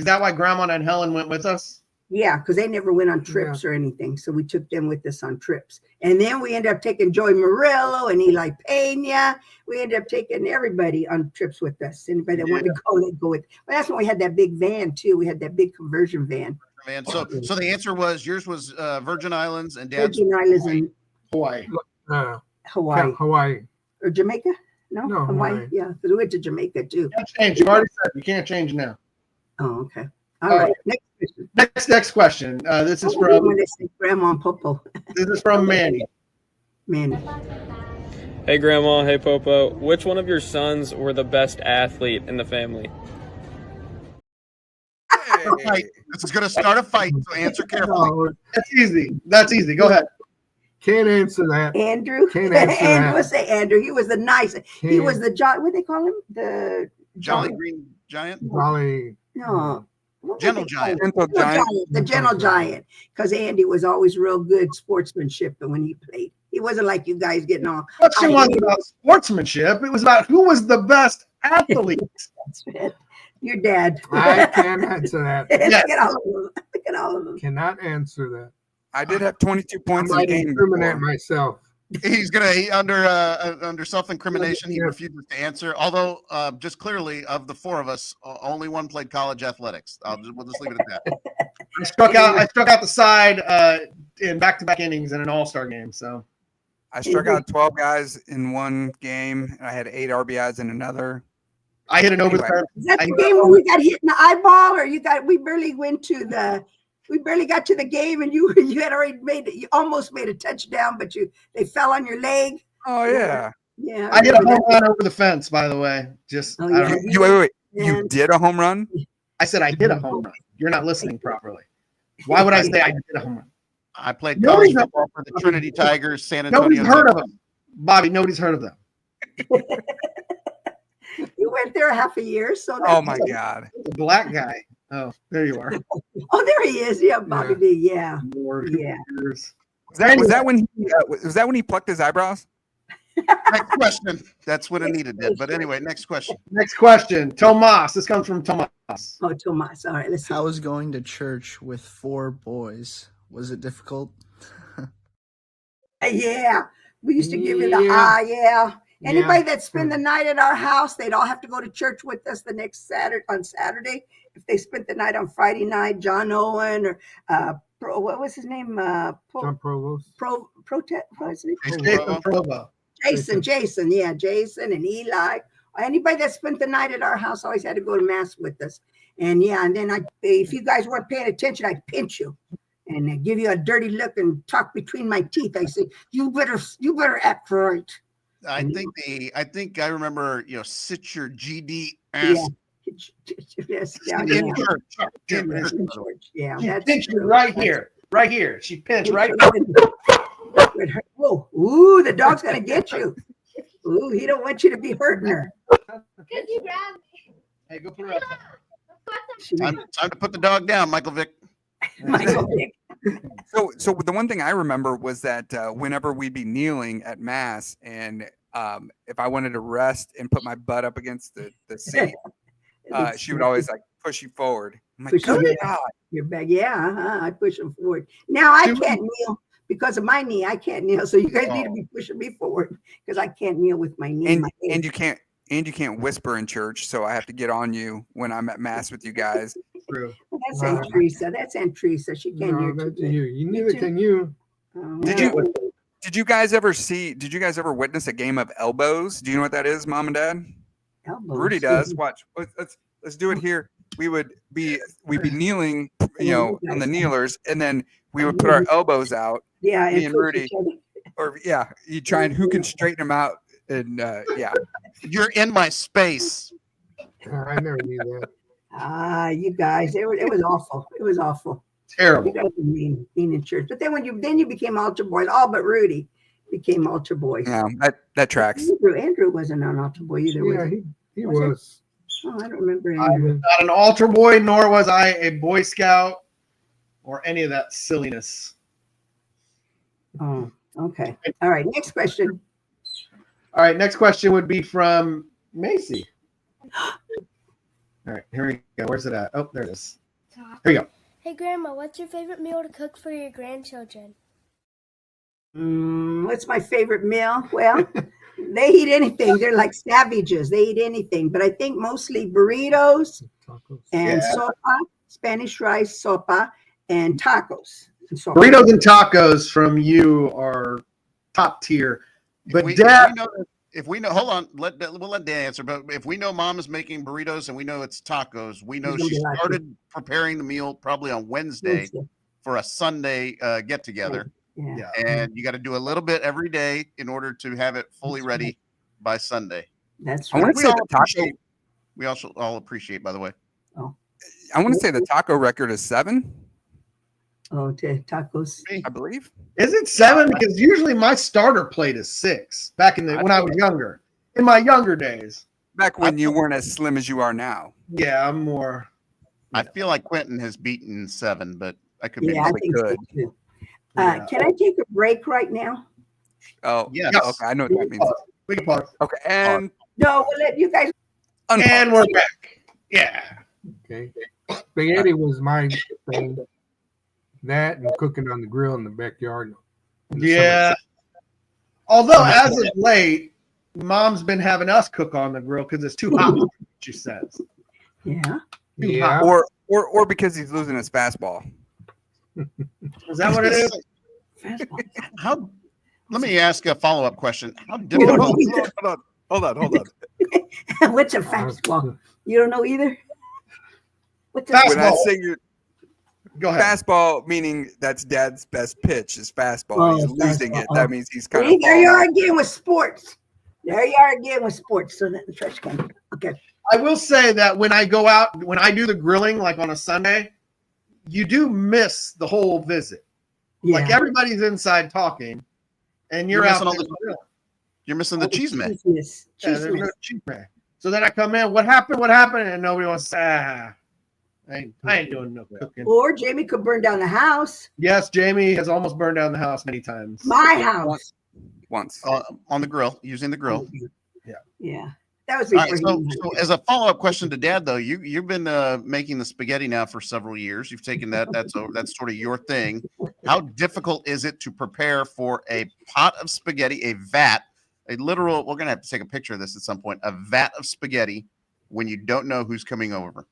that why Grandma and Helen went with us? Yeah, because they never went on trips or anything. So we took them with us on trips. And then we ended up taking Joey Murillo and Eli Pena. We ended up taking everybody on trips with us. Anybody that wanted to go, they'd go with. Well, that's when we had that big van, too. We had that big conversion van. So the answer was, yours was Virgin Islands and Dad's Virgin Islands and Hawaii. Hawaii. Or Jamaica? No, Hawaii. Yeah, because we went to Jamaica, too. You can't change. You already said you can't change now. Oh, okay. All right. Next question. This is from Grandma and Popo. This is from Manny. Manny. Hey, Grandma. Hey, Popo. Which one of your sons were the best athlete in the family? Hey, this is going to start a fight, so answer carefully. No, That's easy. That's easy. Go ahead. can't answer that. Andrew. Can't answer Andrew, that. let's say Andrew. He was the nicest. He was Can't. the what do they call him? The Jolly Green Giant? Jolly. no. What Gentle would they call Giant. him? Gentle Giant. The gentle giant. Because Andy was always real good sportsmanship when he played. He wasn't like you guys getting all. Question wasn't about sportsmanship. It was about who was the best athlete. That's it. Your dad. I can't answer that. Look at all of them. Look at all of them. Cannot answer that. I did have 22 I points in the might game. incriminate before. myself. He's gonna under self-incrimination. He refuses to answer. Although, just clearly, of the four of us, only one played college athletics. We'll just leave it at that. I struck out the side in back-to-back innings in an all-star game. So I struck out 12 guys in one game, and I had 8 RBIs in another. I hit an over the Anyway. fence. Is that the game when we got hit in the eyeball, or we barely got to the game, and you had already you almost made a touchdown, but they fell on your leg. Oh yeah. Yeah. I hit a home run over the fence, by the way. Just Oh, I don't yeah. know. You wait. You And- did a home run? I said I hit a home run. You're not listening properly. Why would I say I did a home run? I played Nobody's college football for the Trinity Tigers, San Antonio. Nobody's heard of them, Bobby. Nobody's heard of them. You went there half a year, so. Oh my God. The black guy. Oh, there you are. Oh, there he is. Yeah, Bobby D. Yeah. Lord, Yeah. years. Was that when he plucked his eyebrows? Next question. That's what Anita did. But anyway, next question. Next question. Tomas. This comes from Tomas. Oh, Tomas. All right, let's see. How was going to church with 4 boys? Was it difficult? Yeah. We used to give you the yeah. Anybody that spent the night at our house, they'd all have to go to church with us the next Saturday. If they spent the night on Friday night, John Owen or what was his name? John Provost. What's his name? Jason Provo. Jason, yeah, Jason and Eli. Anybody that spent the night at our house always had to go to mass with us. And yeah, and then if you guys weren't paying attention, I'd pinch you and give you a dirty look and talk between my teeth. I say, you better act right. I think I remember, sit your GD ass. Yes, In church. Yeah, She that's pinched you true. right here. Right here. She pinched right. Oh, ooh, the dog's gonna get you. Ooh, he don't want you to be hurting her. Could you grab me? Hey, go put her outside. Time to put the dog down, Michael Vick. Michael Vick. So the one thing I remember was that whenever we'd be kneeling at mass, and if I wanted to rest and put my butt up against the seat, she would always like push you forward. I'm like, good God. You're back. Yeah, I push him forward. Now I can't kneel because of my knee. I can't kneel, so you guys need to be pushing me forward because I can't kneel with my knee. And you can't whisper in church, so I have to get on you when I'm at mass with you guys. True. Well, that's Aunt Teresa. That's Aunt Teresa. She can't hear That's too. you. Neither can you. Did you guys ever witness a game of elbows? Do you know what that is, Mom and Dad? Elbows. Rudy does. Watch. Let's do it here. We'd be kneeling, on the kneelers, and then we would put our elbows out. Yeah, me and Rudy. Or you try and who can straighten them out, and You're in my space. I never knew that. You guys, it was awful. It was awful. Terrible. You guys were mean in church. But then you became altar boys, all but Rudy became altar boys. Yeah, that tracks. Andrew wasn't an altar boy either. Yeah, he was. Oh, I don't remember I Andrew. was not an altar boy, nor was I a Boy Scout or any of that silliness. Oh, okay. All right. Next question. All right. Next question would be from Macy. All right. Here we go. Where's it at? Oh, there it is. Here you go. Hey, Grandma, what's your favorite meal to cook for your grandchildren? What's my favorite meal? Well, they eat anything. They're like savages. They eat anything. But I think mostly burritos and sopa, Spanish rice sopa, and tacos. Burritos and tacos from you are top tier. But if we know, hold on, we'll let Dan answer. But if we know Mom is making burritos and we know it's tacos, we know she started preparing the meal probably on Wednesday for a Sunday get together. Yeah. And you got to do a little bit every day in order to have it fully ready by Sunday. That's I right. want to say the taco. We also all appreciate, by the way. Oh. I want to say the taco record is 7. Oh, tacos. I believe. Is it 7? Because usually my starter plate is 6. Back in when I was younger, in my younger days. Back when you weren't as slim as you are now. Yeah, I'm more. I feel like Quentin has beaten 7, but I could be Yeah, I think so too. Can I take a break right now? Oh, yes. Okay, I know what that means. We can pause. Okay, and no, we'll let you guys. And we're back. Yeah. Okay. Spaghetti was my thing. That and cooking on the grill in the backyard. In the Yeah. summer. Although as of late, Mom's been having us cook on the grill because it's too hot. She says. Yeah. Too hot. Or because he's losing his fastball. Is that what it is? How? Let me ask a follow-up question. How difficult? Hold on. What's a fastball? You don't know either. What's a When I say your Go ahead. fastball, meaning that's Dad's best pitch is fastball. Oh, He's losing fastball. it. That means he's kind See, of. there you are again with sports. There you are again with sports. So that the trash can. Okay. I will say that when I go out, when I do the grilling, like on a Sunday, you do miss the whole visit. Yeah. Like everybody's inside talking, and you're out missing all there the grilling. You're missing the cheese man. Yeah, there's no cheese man. So then I come in, what happened? What happened? And nobody wants to say, I ain't doing no cooking. Or Jamie could burn down the house. Yes, Jamie has almost burned down the house many times. My house. Once. On the grill, using the grill. Yeah. That was All right, before so as a follow-up question to Dad, though, you've been making the spaghetti now for several years. You've taken that's sort of your thing. How difficult is it to prepare for a pot of spaghetti, a vat, a literal? We're gonna have to take a picture of this at some point. A vat of spaghetti when you don't know who's coming over.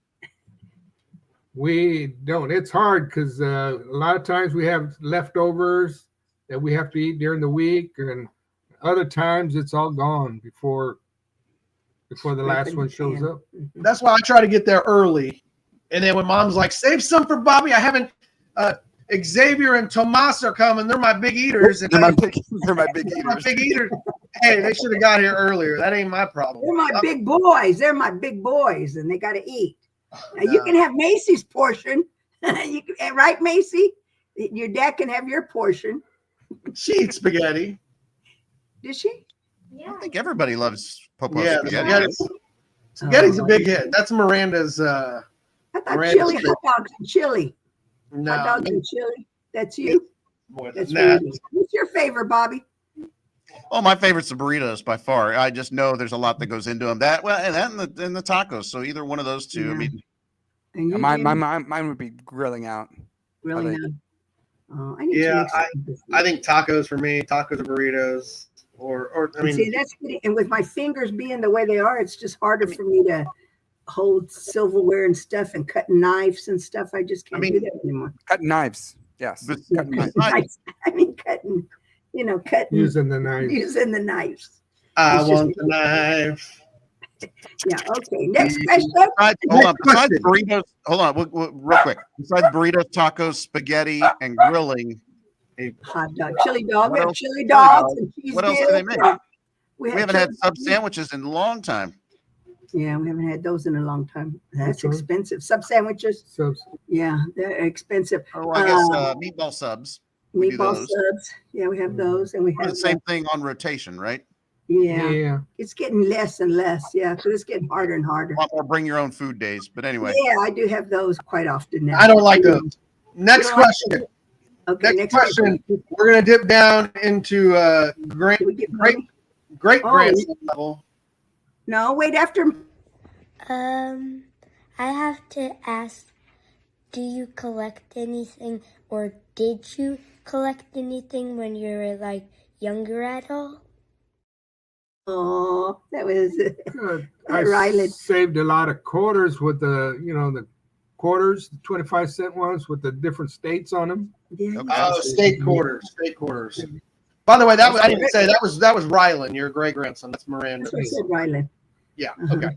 We don't. It's hard because a lot of times we have leftovers that we have to eat during the week, and other times it's all gone before the last one shows up. That's why I try to get there early. And then when Mom's like, save some for Bobby, I haven't. Xavier and Tomas are coming. They're my big eaters. And they're my big eaters. Hey, they should have got here earlier. That ain't my problem. They're my big boys. They're my big boys, and they got to eat. Now, you can have Macy's portion. You can, right, Macy? Your dad can have your portion. She eats spaghetti. Did she? I think everybody loves Popo spaghetti. Spaghetti's a big hit. That's Miranda's. I thought chili hot dogs and chili. No. Hot dogs and chili. That's you. That's that. What's your favorite, Bobby? Oh, my favorite's the burritos by far. I just know there's a lot that goes into them. And the tacos. So either one of those two. I mean, mine would be grilling out. Grilling out. Oh, I think tacos for me. Tacos or burritos. Or I mean, see, that's good. And with my fingers being the way they are, it's just harder for me to hold silverware and stuff and cutting knives and stuff. I just can't do that anymore. Cutting knives, yes. Cutting, cutting. Using the knife. Using the knives. I want the knife. Yeah. Okay. Next question. Besides burritos, hold on, real quick. Besides burritos, tacos, spaghetti, and grilling. Hot dog, chili dog. We have chili dogs and cheese. What else do they make? We haven't had sub sandwiches in a long time. Yeah, we haven't had those in a long time. That's expensive. Sub sandwiches. Subs. Yeah, they're expensive. Oh, I guess meatball subs. Meatball subs. Yeah, we have those, and we have the same thing on rotation, right? Yeah. It's getting less and less. Yeah, because it's getting harder and harder. Or bring your own food days, but anyway. Yeah, I do have those quite often now. I don't like those. Next question. Okay, next question. We're gonna dip down into great grandson level. No, wait after. I have to ask, do you collect anything, or did you collect anything when you were like younger at all? Oh, that was good. I saved a lot of quarters with the quarters, the 25-cent ones with the different states on them. Yeah. Oh, state quarters. By the way, that was, I didn't say that was Rylan, your great grandson. That's Miranda. That's what I said, Rylan. Yeah. Okay.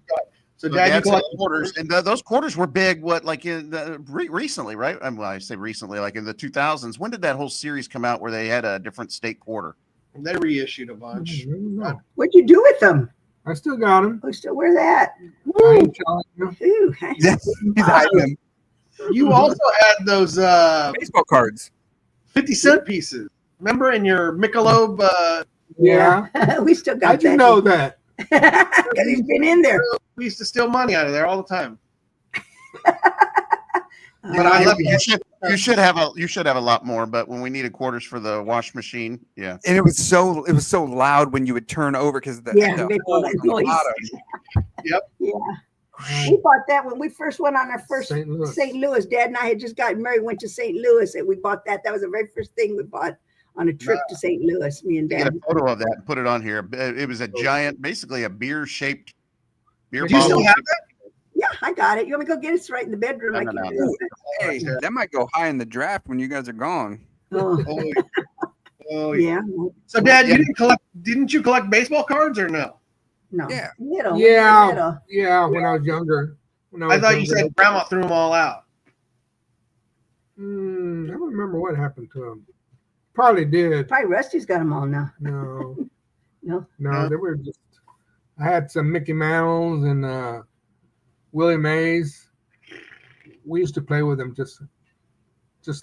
So Dad, you collect quarters, and those quarters were big. What, like in recently, right? Well, I say recently, like in the 2000s. When did that whole series come out where they had a different state quarter? They reissued a bunch. What'd you do with them? I still got them. Oh, still where's that? I ain't telling you. Ooh, He's hiding them. You also had those baseball cards, 50-cent pieces. Remember in your Michelob? Yeah. We still got How'd you that. know that? Because he's been in there. We used to steal money out of there all the time. But I love you should have a lot more. But when we needed quarters for the wash machine, yeah. And it was so loud when you would turn over because the hole was on the bottom. Yep. Yeah. We bought that when we first went on our first St. Louis. Dad and I had just gotten married, went to St. Louis, and we bought that. That was the very first thing we bought on a trip to St. Louis. Me and Dad. Get a photo of that and put it on here. It was a giant, basically a beer-shaped beer Do you bottle. still have it? Yeah, I got it. You want me to go get it? It's right in the bedroom. No. Hey, that might go high in the draft when you guys are gone. Oh yeah. So Dad, didn't you collect baseball cards or no? No. Yeah. Little. Yeah, when I was younger. I thought you said Grandma threw them all out. I don't remember what happened to them. Probably did. Probably Rusty's got them all now. No, they were just. I had some Mickey Mouse and Willie Mays. We used to play with them just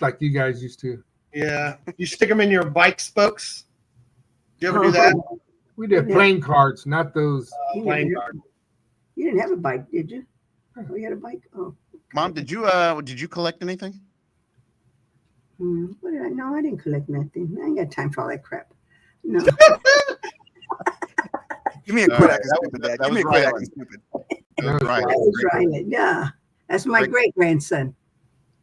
like you guys used to. Yeah, you stick them in your bike spokes. Did you ever do that? We did playing cards, not those. Playing cards. You didn't have a bike, did you? Oh, you had a bike? Oh. Mom, did you collect anything? What did I know? I didn't collect nothing. I ain't got time for all that crap. No. Give me a quit acting stupid, Dad. Give me a quit acting stupid. That was right. That was Ryland. Yeah. That's my great grandson.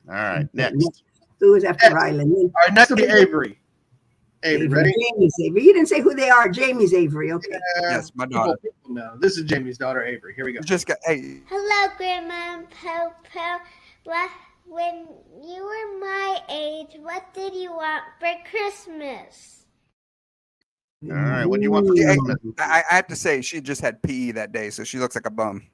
All right, next. Who was after Ryland? All right, next will be Avery. Avery, ready? Jamie's Avery. You didn't say who they are. Jamie's Avery. Okay. Yes, my daughter. No, this is Jamie's daughter, Avery. Here we go. Hello, Grandma and Popo. When you were my age, what did you want for Christmas? All right, what do you want for Christmas? I have to say, she just had PE that day, so she looks like a bum.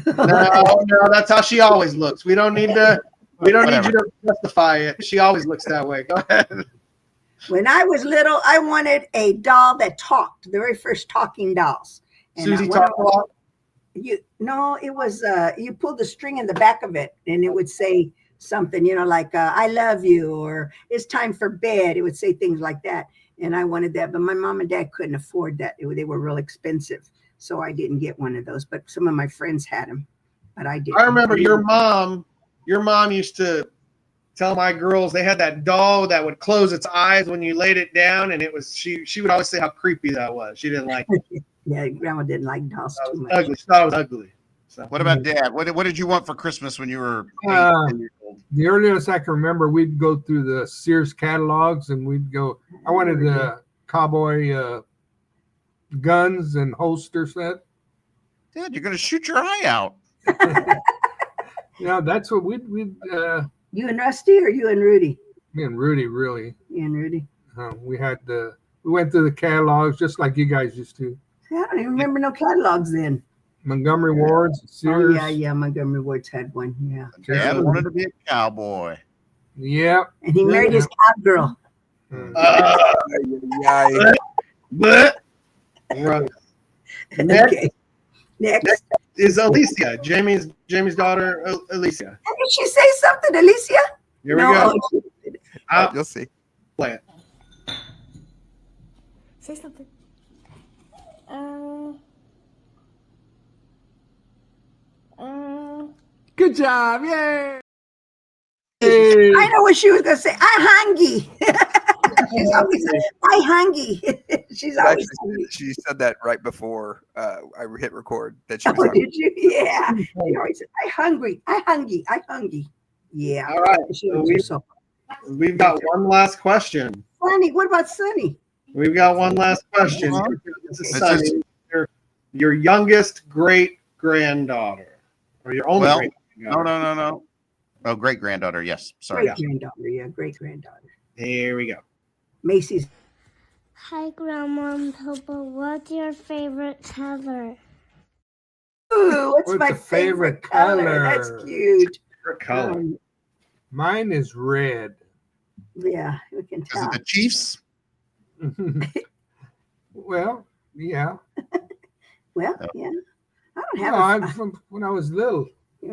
No, that's how she always looks. We don't need you to justify it. She always looks that way. Go ahead. When I was little, I wanted a doll that talked. The very first talking dolls. And Susie talked a lot. No, it was you pulled the string in the back of it, and it would say something, like "I love you" or "It's time for bed." It would say things like that, and I wanted that, but my mom and dad couldn't afford that. They were real expensive, so I didn't get one of those. But some of my friends had them, but I didn't. I remember your mom used to tell my girls they had that doll that would close its eyes when you laid it down, and it was she would always say how creepy that was. She didn't like it. Yeah, Grandma didn't like dolls too much. Ugly. She thought it was ugly. So. What about Dad? What did you want for Christmas when you were 10 years old? The earliest I can remember, we'd go through the Sears catalogs and we'd go. I wanted the cowboy guns and holster set. Dad, you're gonna shoot your eye out. Yeah, that's what we'd. You and Rusty or you and Rudy? Me and Rudy, really. You and Rudy. We went through the catalogs just like you guys used to. I don't even remember no catalogs then. Montgomery Ward's, Sears. Oh, yeah, Montgomery Ward's had one. Yeah. Dad wanted to be a cowboy. Yeah. And he married his cowgirl. Okay. Next is Alicia, Jamie's daughter, Alicia. Did she say something, Alicia? Here we go. You'll see. Play it. Say something. Good job. Yay. I know what she was going to say. I hungry. She's always, I hungry. She's always hungry. She said that right before I hit record. That she was Oh, hungry. did you? Yeah. She always said, I hungry. I hungry. I hungry. Yeah. All right. We've got one last question. Sonny, what about Sonny? We've got one last question. This is Sonny, your youngest great granddaughter, or your only great granddaughter. No. Oh, great granddaughter. Yes. Sorry. Great granddaughter. Yeah, great granddaughter. Here we go. Macy's. Hi, Grandma and Papa. What's your favorite color? Ooh, what's What's my your favorite favorite color? That's color? cute. Favorite color. Mine is red. Yeah, we can Is tell. it the Chiefs? Well, yeah. Well, yeah. I don't have No, a. I'm from when I was little.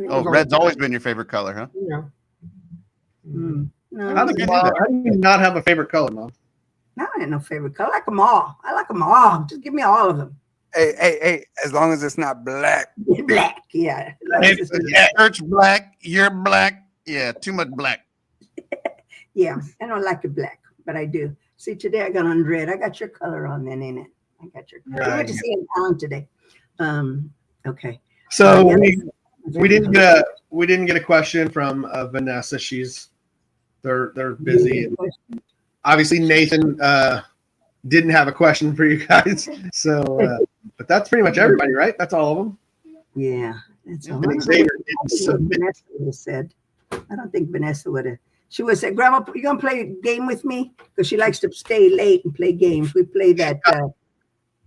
Oh, red's always been your favorite color, huh? Yeah. No, How do you not have a favorite color, Mom? no, I ain't no favorite color. I like them all. I like them all. Just give me all of them. Hey, as long as it's not black. Black, yeah. Church black, you're black. Yeah, too much black. Yeah, I don't like it black, but I do. See, today I got on red. I got your color on then, ain't it? I got your color. We went to see Alan today. Okay. So we didn't get a question from Vanessa. They're busy. Obviously, Nathan didn't have a question for you guys. So, but that's pretty much everybody, right? That's all of them. Yeah, that's all. And Xavier didn't submit. Vanessa would have said. I don't think Vanessa would have. She would have said, "Grandma, you gonna play a game with me?" Because she likes to stay late and play games. We play that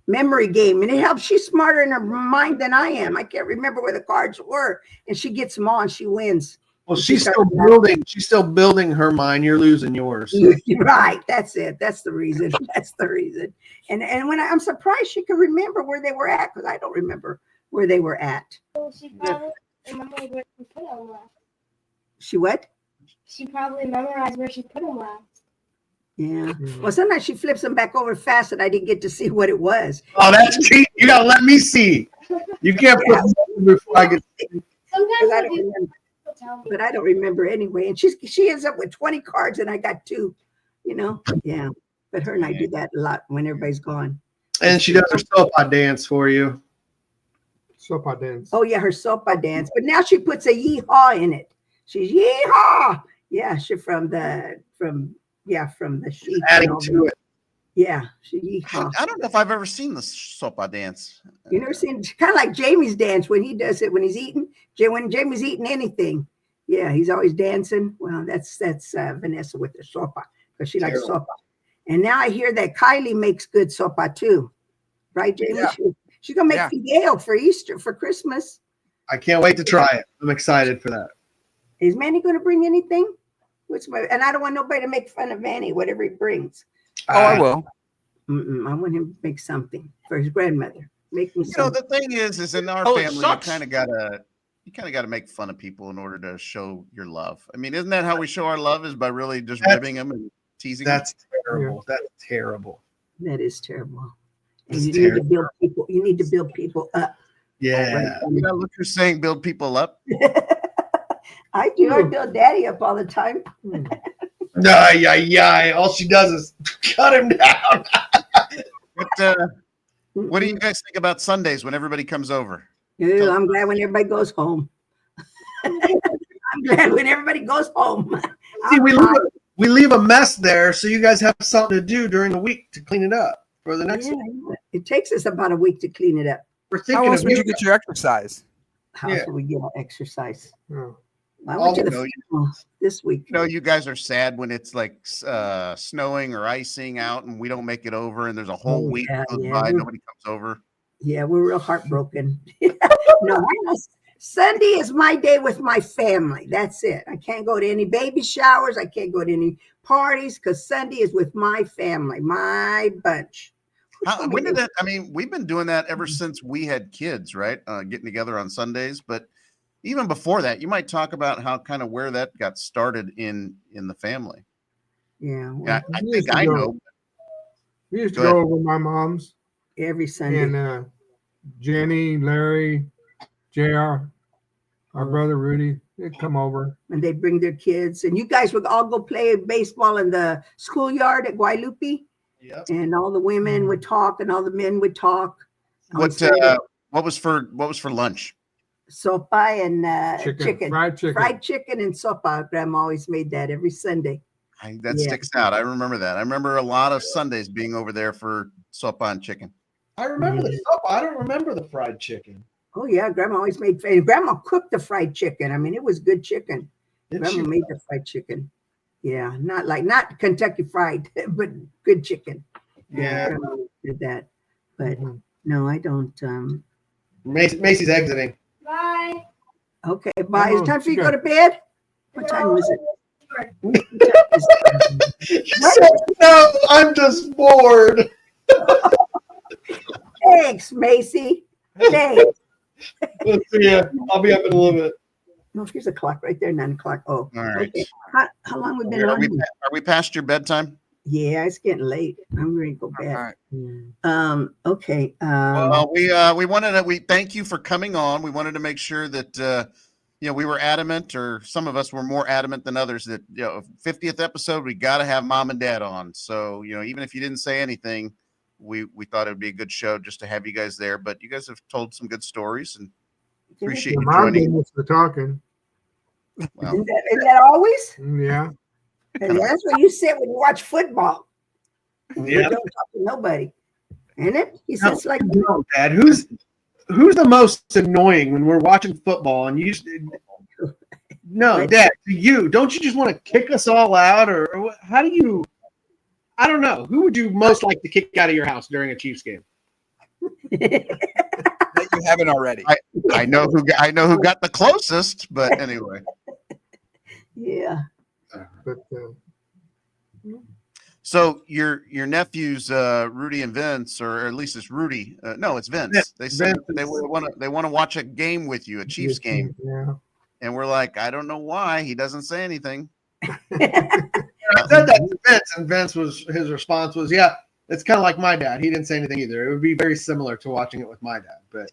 memory game, and it helps. She's smarter in her mind than I am. I can't remember where the cards were, and she gets them all and she wins. Well, she's still building her mind. You're losing yours. Right. That's it. That's the reason. That's the reason. And when I'm surprised she could remember where they were at, because I don't remember where they were at. Well, she probably remembered where she put them last. She what? She probably memorized where she put them last. Yeah. Well, sometimes she flips them back over fast, and I didn't get to see what it was. Oh, that's cheap. You gotta let me see. You can't put before I get. Sometimes I don't remember. But I don't remember anyway. And she ends up with 20 cards, and I got 2. Yeah. But her and I do that a lot when everybody's gone. And she does her sopa dance for you. Sopa dance. Oh yeah, her sopa dance. But now she puts a yeehaw in it. She's yeehaw. Yeah, she from the sheep. Adding to it. Yeah, she yeehaw. I don't know if I've ever seen the sopa dance. You never seen kind of like Jamie's dance when he does it when he's eating. When Jamie's eating anything, yeah, he's always dancing. Well, that's Vanessa with the sopa because she likes sopa. And now I hear that Kylie makes good sopa too, right, Jamie? Yeah. She's gonna make fideo for Easter for Christmas. I can't wait to try it. I'm excited for that. Is Manny going to bring anything? And I don't want nobody to make fun of Manny, whatever he brings. Oh, I will. I want him to make something for his grandmother. Make me The thing is in our family, you kind of gotta make fun of people in order to show your love. I mean, isn't that how we show our love? Is by really just ribbing them and teasing them? That's terrible. That's terrible. That is terrible. And you need to build people. You need to build people up. Yeah. Look, you're saying build people up. I do. I build Daddy up all the time. All she does is cut him down. What do you guys think about Sundays when everybody comes over? Ew, I'm glad when everybody goes home. I'm glad when everybody goes home. See, we leave a mess there, so you guys have something to do during the week to clean it up for the next one. It takes us about a week to clean it up. We're thinking How else would you get your exercise? How else would we get our exercise? Oh. I went to the this week. You guys are sad when it's like snowing or icing out and we don't make it over and there's a whole week goes by, nobody comes over. Yeah, we're real heartbroken. No, Sunday is my day with my family. That's it. I can't go to any baby showers. I can't go to any parties because Sunday is with my family, my bunch. When did that? I mean, we've been doing that ever since we had kids, right? Getting together on Sundays, but even before that, you might talk about how kind of where that got started in the family. Yeah, I think I know. We used to go over my mom's every Sunday, and Jenny, Larry, JR, our brother Rudy, they'd come over. And they'd bring their kids. And you guys would all go play baseball in the schoolyard at Guadalupe. Yep. And all the women would talk and all the men would talk. What was for lunch? Sopa and chicken. Fried chicken and sopa. Grandma always made that every Sunday. That sticks out. I remember that. I remember a lot of Sundays being over there for sopa and chicken. I remember the sopa. I don't remember the fried chicken. Oh yeah, Grandma always made. Grandma cooked the fried chicken. I mean, it was good chicken. Grandma made the fried chicken. Yeah, not Kentucky Fried, but good chicken. Yeah, Grandma did that. But no, I don't. Macy's exiting. Bye. Okay, bye. It's time for you to go to bed? What time is it? You said no, I'm just bored. Thanks, Macy. Thanks. We'll see ya. I'll be up in a little bit. No, here's a clock right there, 9 o'clock. Oh, All right. okay. How long we been Are on? are we past your bedtime? Yeah, it's getting late. I'm ready to go bed. All right. Okay. Well, we wanted to thank you for coming on. We wanted to make sure that we were adamant, or some of us were more adamant than others, that 50th episode we got to have mom and dad on. So even if you didn't say anything, we thought it would be a good show just to have you guys there. But you guys have told some good stories, and appreciate you Mom joining. did most of the talking. Well, isn't that always? Yeah. And that's what you said when you watch football. Yeah. You don't talk to nobody. Isn't it? He says like, no, Dad. Who's the most annoying when we're watching football? And no, Dad, to you, don't you just want to kick us all out, or how do you? I don't know. Who would you most like to kick out of your house during a Chiefs game? That you haven't already. I know who got the closest, but anyway. Yeah. But so your nephews, Rudy and Vince, or at least it's Rudy. No, it's Vince. They said they want to watch a game with you, a Chiefs game. Yeah. And we're like, I don't know why he doesn't say anything. I said that to Vince, and his response was, "Yeah, it's kind of like my dad. He didn't say anything either. It would be very similar to watching it with my dad." But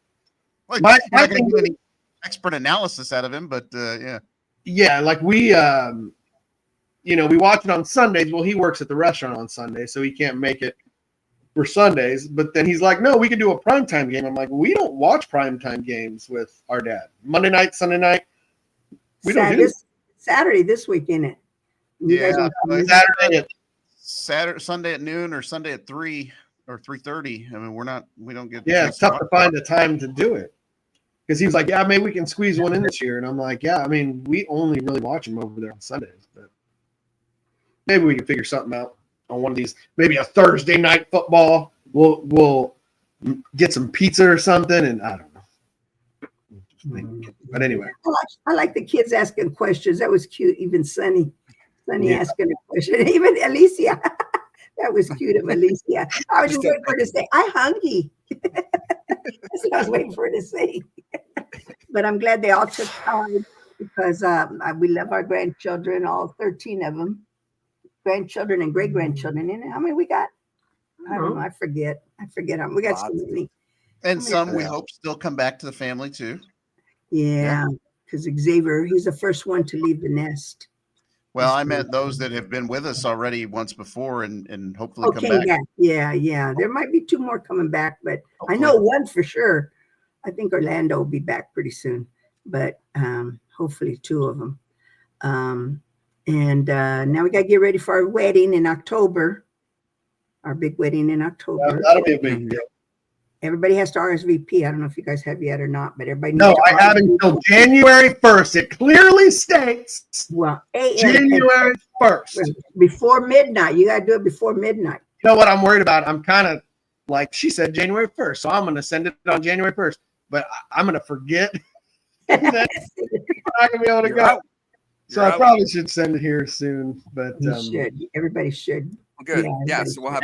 we're not going to do any expert analysis out of him, but yeah. Yeah, like we watch it on Sundays. Well, he works at the restaurant on Sunday, so he can't make it for Sundays. But then he's like, "No, we can do a primetime game." I'm like, "We don't watch primetime games with our dad. Monday night, Sunday night. We don't do Saturday this week, isn't it? You guys Sunday at noon, or Sunday at 3 or 3:30. I mean, we don't get. Yeah, it's tough to find the time to do it. Because he was like, "Yeah, maybe we can squeeze one in this year," and I'm like, "Yeah, I mean, we only really watch them over there on Sundays, but maybe we can figure something out on one of these. Maybe a Thursday night football. We'll get some pizza or something, and I don't know. But anyway, I like the kids asking questions. That was cute. Even Sonny asking a question. Even Alicia, that was cute of Alicia. I was just waiting for her to say, "I hungry." That's what I was waiting for her to say. But I'm glad they all took time, because we love our grandchildren, all 13 of them, grandchildren and great grandchildren. And how many we got? I don't know. I forget. How we got so many. And some we hope still come back to the family too. Yeah, because Xavier, he's the first one to leave the nest. Well, I meant those that have been with us already once before and hopefully come back. Yeah. There might be 2 more coming back, but hopefully. I know one for sure. I think Orlando will be back pretty soon, but hopefully 2 of them. And now we got to get ready for our wedding in October, our big wedding in October. Yeah, that'll be a big deal. Everybody has to RSVP. I don't know if you guys have yet or not, but everybody needs to I haven't until January 1st. It clearly states January 1st. Before midnight. You got to do it before midnight. You know what I'm worried about? I'm kind of like, she said January 1st, so I'm going to send it on January 1st, but I'm going to forget. I'm not going to be able to go. So I probably should send it here soon, but should. Everybody should. Good. Yes, we'll have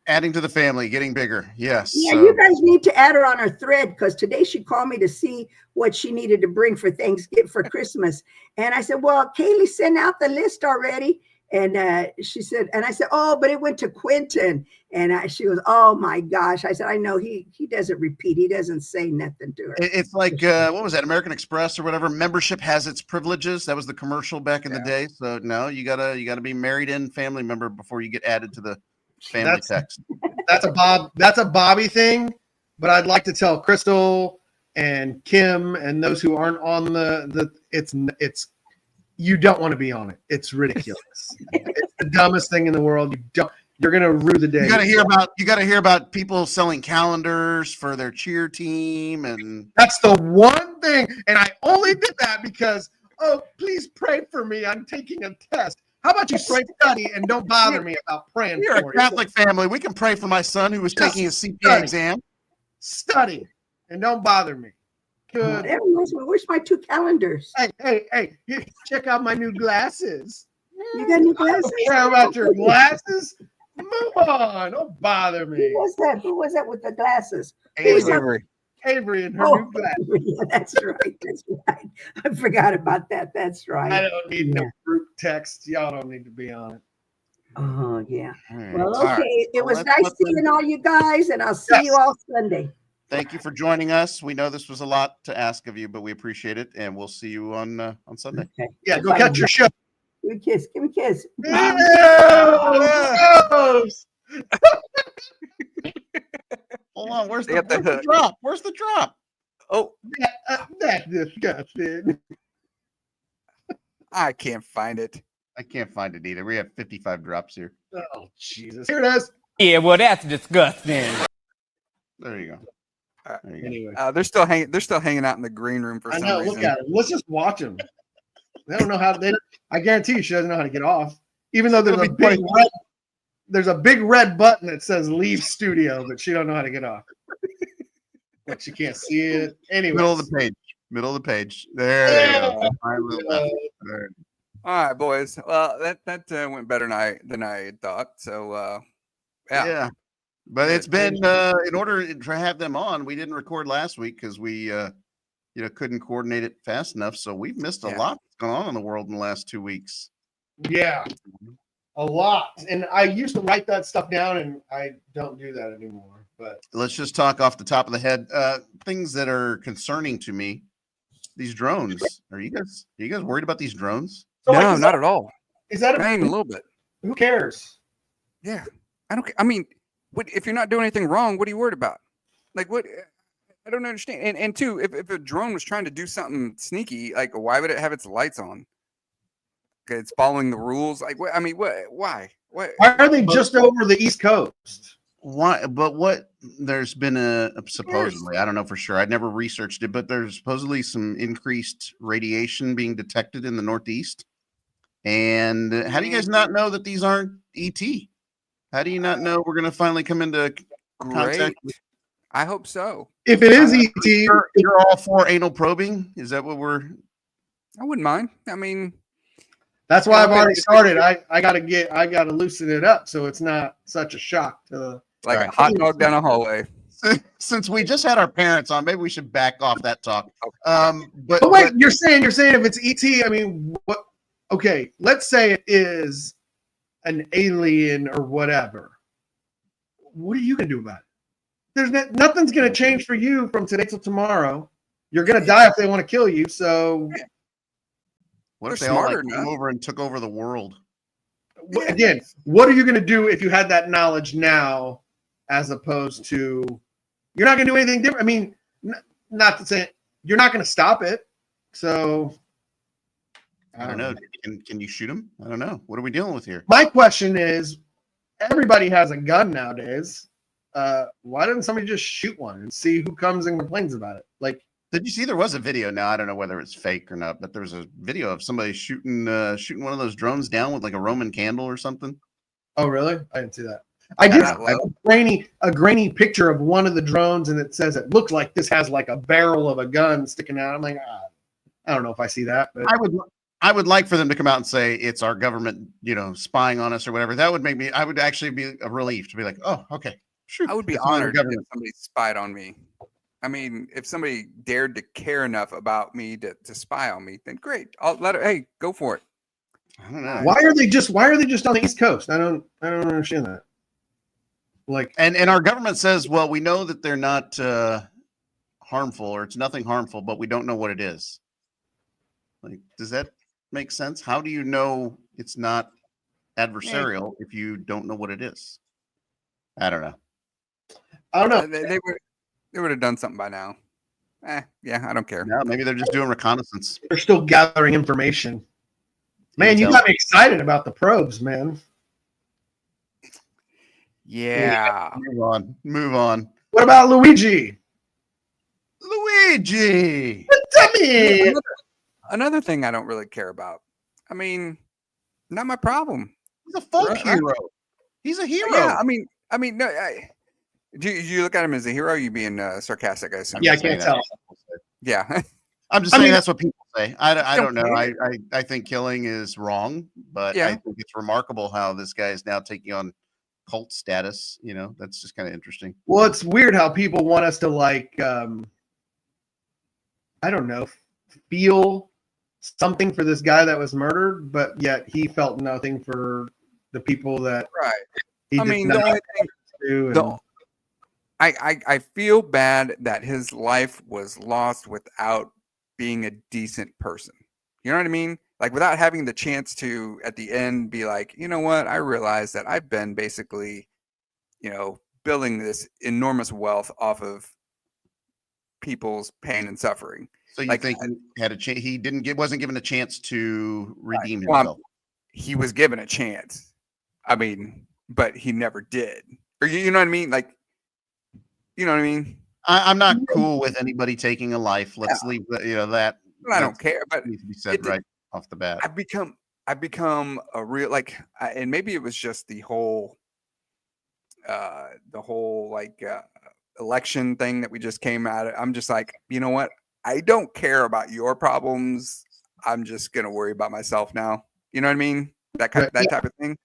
adding to the family, getting bigger. Yes. Yeah, you guys need to add her on our thread, because today she called me to see what she needed to bring for Thanksgiving, for Christmas. And I said, "Well, Kaylee sent out the list already." And she said, and I said, "Oh, but it went to Quentin." And she goes, "Oh my gosh." I said, "I know he doesn't repeat. He doesn't say nothing to her." It's like, what was that? American Express or whatever. Membership has its privileges. That was the commercial back in the day. So no, you gotta be married in family member before you get added to the family text. That's a Bobby thing, but I'd like to tell Crystal and Kim and those who aren't on it's you don't want to be on it. It's ridiculous. It's the dumbest thing in the world. You're gonna rue the day. You gotta hear about people selling calendars for their cheer team, and that's the one thing. And I only did that because, "Oh, please pray for me. I'm taking a test." How about you pray, study, and don't bother me about praying We're for a Catholic family. We can pray for my son who was taking his CPA exam. Study and don't bother me. Good. Where's my 2 calendars? Hey, here, check out my new glasses. You got new glasses? I don't care about your glasses. Move on. Don't bother me. Who was that? Who was that with the glasses? Avery and her new glasses. Yeah, that's right. That's right. I forgot about that. That's right. I don't need no group text. Y'all don't need to be on it. Oh, yeah. Right. Well, All okay. right. It was Let's nice let seeing all you guys, and I'll see you all Sunday. Thank you for joining us. We know this was a lot to ask of you, but we appreciate it, and we'll see you on Sunday. Okay. Yeah, go catch your show. Give me a kiss. Give me a kiss. Hold on. Where's the drop? Where's the drop? Oh, that's disgusting. I can't find it. I can't find it either. We have 55 drops here. Oh, Jesus. Here it is. Yeah, well, that's disgusting. There you go. Anyway. They're still hanging out in the green room for some reason. Look at it. Let's just watch them. They don't know how I guarantee you she doesn't know how to get off. Even though there's a big red button that says leave studio, but she don't know how to get off. Like she can't see it. Anyway. Middle of the page. There you go. All right, boys. Well, that went better than I had thought. So yeah. But it's been in order to have them on, we didn't record last week because we couldn't coordinate it fast enough. So we've missed a lot that's going on in the world in the last 2 weeks. Yeah. A lot. And I used to write that stuff down, and I don't do that anymore. But let's just talk off the top of the head. Things that are concerning to me. These drones. Are you guys worried about these drones? So no, not at all. Is that not even a little bit? Who cares? Yeah, I don't. I mean, if you're not doing anything wrong, what are you worried about? Like, what? I don't understand. And two, if a drone was trying to do something sneaky, like, why would it have its lights on? Okay, it's following the rules. Like, what? I mean, what? Why? Why are they just over the East Coast? Why? But what? There's been a supposedly, I don't know for sure. I'd never researched it, but there's supposedly some increased radiation being detected in the Northeast. And how do you guys not know that these aren't ET? How do you not know we're going to finally come into contact? I hope so. If it is ET, you're all for anal probing. Is that what we're? I wouldn't mind. I mean, that's why I've already started. I gotta loosen it up so it's not such a shock to a hot dog down a hallway. Since we just had our parents on, maybe we should back off that talk. But wait, you're saying if it's ET, I mean, what? Okay, let's say it is an alien or whatever. What are you gonna do about it? There's nothing's gonna change for you from today till tomorrow. You're gonna die if they want to kill you. So, what if they all came over and took over the world? Again, what are you gonna do if you had that knowledge now, as opposed to you're not gonna do anything different? I mean, not to say you're not gonna stop it. So. I don't know. Can you shoot him? I don't know. What are we dealing with here? My question is, everybody has a gun nowadays. Why doesn't somebody just shoot one and see who comes and complains about it? Like, did you see there was a video? Now I don't know whether it's fake or not, but there was a video of somebody shooting one of those drones down with like a Roman candle or something. Oh, really? I didn't see that. I did a grainy picture of one of the drones, and it says it looks like this has like a barrel of a gun sticking out. I'm like, I don't know if I see that, but I would like for them to come out and say it's our government, spying on us or whatever. That would make me. I would actually be a relief to be like, oh, okay, sure. I would be honored if somebody spied on me. I mean, if somebody dared to care enough about me to spy on me, then great. I'll let it. Hey, go for it. I don't know. Why are they just on the East Coast? I don't understand that. Like, and our government says, well, we know that they're not harmful or it's nothing harmful, but we don't know what it is. Like, does that make sense? How do you know it's not adversarial if you don't know what it is? I don't know. They would have done something by now. Yeah, I don't care. No, maybe they're just doing reconnaissance. They're still gathering information. Man, you got me excited about the probes, man. Yeah. Move on. What about Luigi? Luigi. Another thing I don't really care about. I mean, not my problem. He's a folk hero. He's a hero. Yeah, I mean, no, Do you look at him as a hero? Or are you being sarcastic? I assume. Yeah, I can't tell. Yeah. I'm just saying that's what people say. I don't know. I think killing is wrong, but Yeah. I think it's remarkable how this guy is now taking on cult status. You know, that's just kind of interesting. Well, it's weird how people want us to like, I don't know, feel something for this guy that was murdered, but yet he felt nothing for the people that. Right. He I mean, the only thing. I feel bad that his life was lost without being a decent person. You know what I mean? Like without having the chance to at the end be like, you know what? I realize that I've been basically, building this enormous wealth off of people's pain and suffering. So you think he had a chance? He wasn't given a chance to redeem Well, himself. he was given a chance. I mean, but he never did. Or you know what I mean? Like, you know what I mean? I'm not cool with anybody taking a life. Let's leave that. I don't care, but needs to be said right off the bat. I've become a real and maybe it was just the whole election thing that we just came out of. I'm just like, you know what? I don't care about your problems. I'm just gonna worry about myself now. You know what I mean? That type of thing.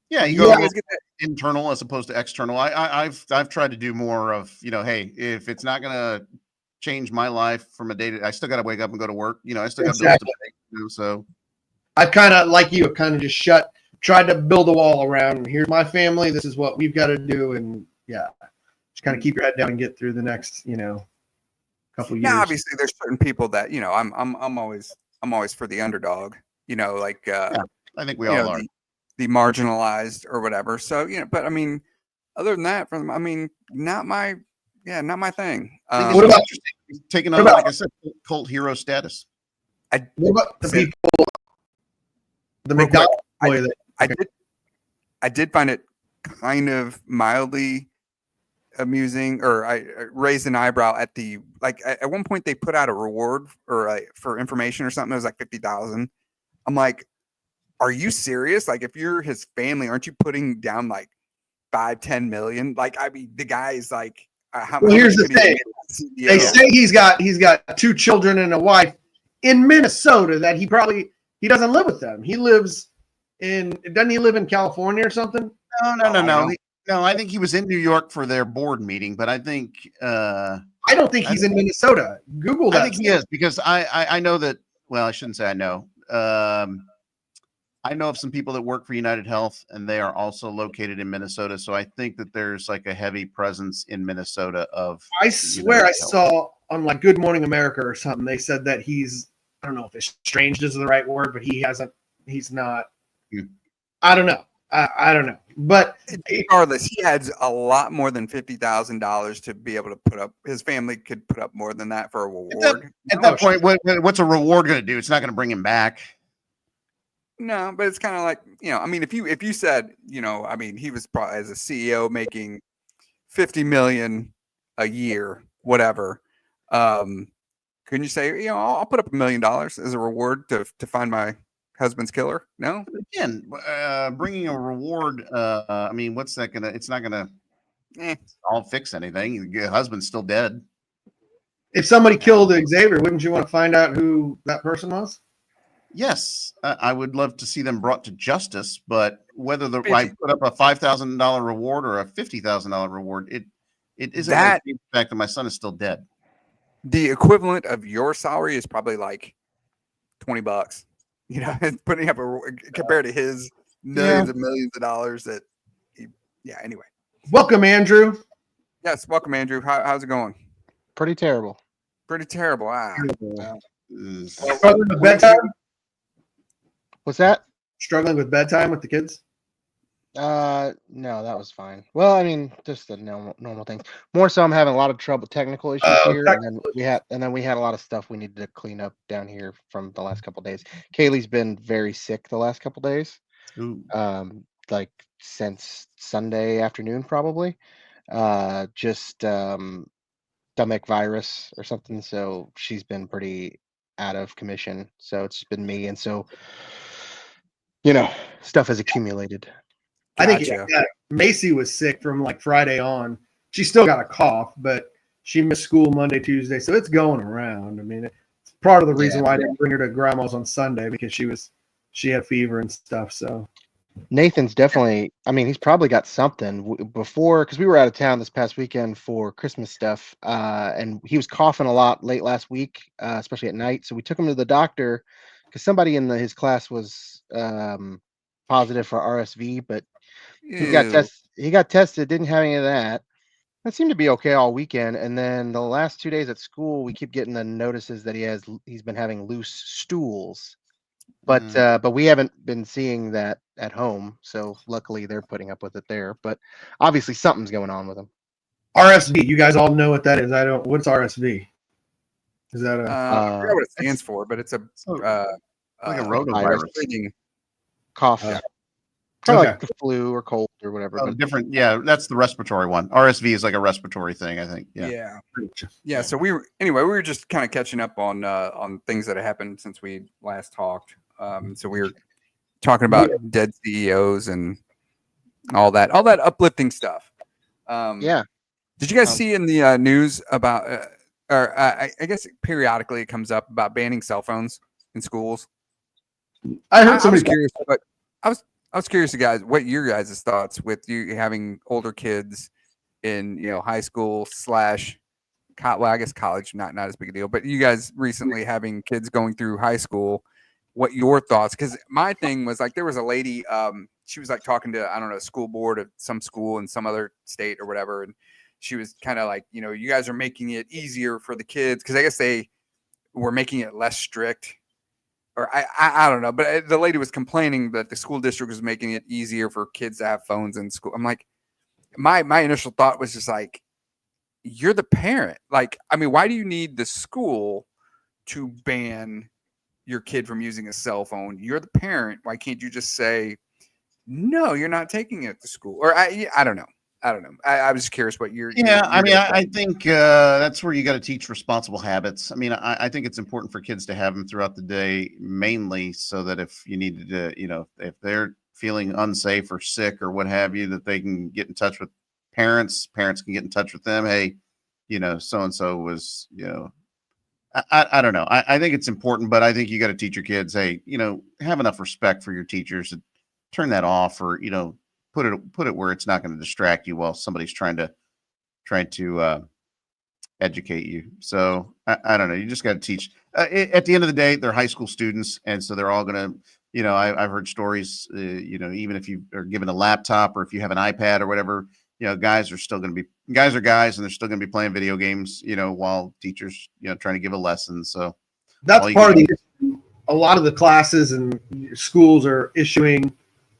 Yeah, you guys get that internal as opposed to external. I've tried to do more of, hey, if it's not gonna change my life from a day to, I still gotta wake up and go to work. I still got bills to pay. So I kind of like you, kind of just tried to build a wall around. Here's my family. This is what we've got to do, and just kind of keep your head down and get through the next, couple years. Now, obviously, there's certain people that I'm always for the underdog. I think we all are. The marginalized or whatever. So, but I mean, other than that, not my thing. What about taking on, like I said, cult hero status? What about the people, the McDonald's boy I did find it kind of mildly amusing, or I raised an eyebrow at at one point they put out a reward for information or something. It was like 50,000. I'm like, are you serious? Like, if you're his family, aren't you putting down like 5-10 million? Like, I mean, the guy is like, well, here's the thing. They say he's got 2 children and a wife in Minnesota that he doesn't live with them. He lives doesn't he live in California or something? No. No, I think he was in New York for their board meeting, but I think I don't think he's in Minnesota. Google that. I think he is, because I know that. Well, I shouldn't say I know. I know of some people that work for United Health, and they are also located in Minnesota. So I think that there's like a heavy presence in Minnesota of. I swear I saw on like Good Morning America or something. They said that I don't know if estranged is the right word, but he's not. I don't know. I don't know. But regardless, he has a lot more than $50,000 to be able to put up. His family could put up more than that for a reward. At that point, what's a reward going to do? It's not going to bring him back. No, but it's kind of like, I mean, if you said, I mean, he was probably as a CEO making 50 million a year, whatever. Couldn't you say, I'll put up $1 million as a reward to find my husband's killer? No. Again, bringing a reward. I mean, what's that gonna? It's not gonna. I'll fix anything. Your husband's still dead. If somebody killed Xavier, wouldn't you want to find out who that person was? Yes, I would love to see them brought to justice. But whether I put up a $5,000 reward or a $50,000 reward, it isn't that the fact that my son is still dead. The equivalent of your salary is probably like $20. Putting up compared to his millions and millions of dollars that anyway. Welcome, Andrew. Yes, welcome, Andrew. How's it going? Pretty terrible. Pretty terrible. Struggling with bedtime? What's that? Struggling with bedtime with the kids? No, that was fine. Well, I mean, just the normal things. More so, I'm having a lot of trouble, technical issues here, and then we had a lot of stuff we needed to clean up down here from the last couple of days. Kaylee's been very sick the last couple of days. Ooh. Like since Sunday afternoon, probably. Just stomach virus or something. So she's been pretty out of commission. So it's been me, and so stuff has accumulated. I think Macy was sick from like Friday on. She still got a cough, but she missed school Monday, Tuesday, so it's going around. I mean, it's part of the reason why I didn't bring her to grandma's on Sunday, because she had fever and stuff. So Nathan's definitely, I mean, he's probably got something before, because we were out of town this past weekend for Christmas stuff, and he was coughing a lot late last week, especially at night. So we took him to the doctor because somebody in his class was positive for RSV, but he got tested, didn't have any of that. That seemed to be okay all weekend, and then the last 2 days at school, we keep getting the notices that he's been having loose stools. But we haven't been seeing that at home, so luckily they're putting up with it there. But obviously something's going on with him. RSV, you guys all know what that is. I don't. What's RSV? Is that I forgot what it stands for, but it's a like a rotavirus cough. Yeah. Kind of like the flu or cold or whatever. Oh, but different. Yeah, that's the respiratory one. RSV is like a respiratory thing, I think. Yeah. So we were just kind of catching up on things that have happened since we last talked. So we were talking about dead CEOs and all that uplifting stuff. Yeah. Did you guys see in the news about, I guess periodically it comes up about banning cell phones in schools? I heard somebody. I was curious, but I was curious, guys, what your guys' thoughts with you having older kids in high school / well, I guess college, not as big a deal, but you guys recently having kids going through high school. What your thoughts? Because my thing was like there was a lady, she was like talking to I don't know school board of some school in some other state or whatever, and she was kind of like you guys are making it easier for the kids because I guess they were making it less strict. Or I don't know, but the lady was complaining that the school district was making it easier for kids to have phones in school. I'm like, my initial thought was just like, you're the parent. Like, I mean, why do you need the school to ban your kid from using a cell phone? You're the parent. Why can't you just say, no, you're not taking it to school? Or I don't know. I was just curious what you're. I think that's where you got to teach responsible habits. I mean, I think it's important for kids to have them throughout the day, mainly so that if you needed to, if they're feeling unsafe or sick or what have you, that they can get in touch with parents. Parents can get in touch with them. Hey, so and so was, I don't know. I think it's important, but I think you got to teach your kids, hey, have enough respect for your teachers and turn that off, or put it where it's not going to distract you while somebody's trying to educate you. So I don't know. You just got to teach. At the end of the day, they're high school students, and so they're all going to. I've heard stories. Even if you are given a laptop or if you have an iPad or whatever, guys are guys, and they're still going to be playing video games. While teachers, trying to give a lesson. So that's part of the issue. A lot of the classes and schools are issuing.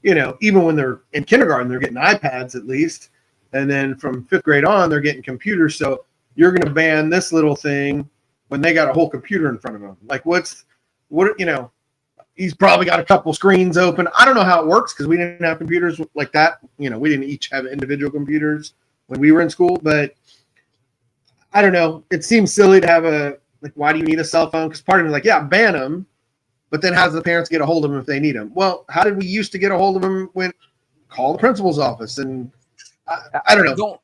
Even when they're in kindergarten, they're getting iPads at least. And then from 5th grade on, they're getting computers. So you're going to ban this little thing when they got a whole computer in front of them. Like he's probably got a couple screens open. I don't know how it works because we didn't have computers like that. We didn't each have individual computers when we were in school. But I don't know. It seems silly to have why do you need a cell phone? Because part of me is like, yeah, ban them. But then how does the parents get a hold of them if they need them? Well, how did we used to get a hold of them? Call the principal's office, and I don't know.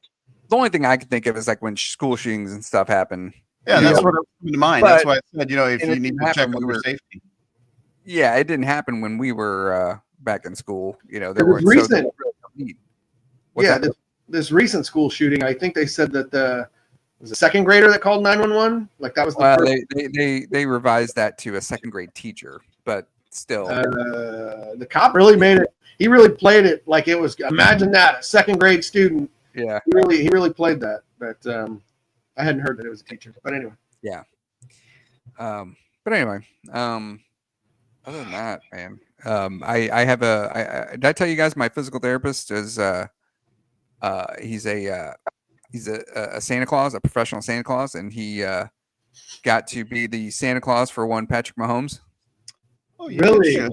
The only thing I can think of is like when school shootings and stuff happen. Yeah, that's what came to mind. That's why I said, if you need to check over safety. Yeah, it didn't happen when we were back in school. There was recent. This recent school shooting. I think they said that was a second grader that called 911. Like that was they revised that to a second grade teacher, but still, the cop really made it. He really played it like it was. Imagine that, a second grade student. Yeah, he really played that. But I hadn't heard that it was a teacher. But anyway. Yeah. But anyway, other than that, man, I have did I tell you guys my physical therapist is he's a Santa Claus, a professional Santa Claus, and he got to be the Santa Claus for one Patrick Mahomes. Oh, really?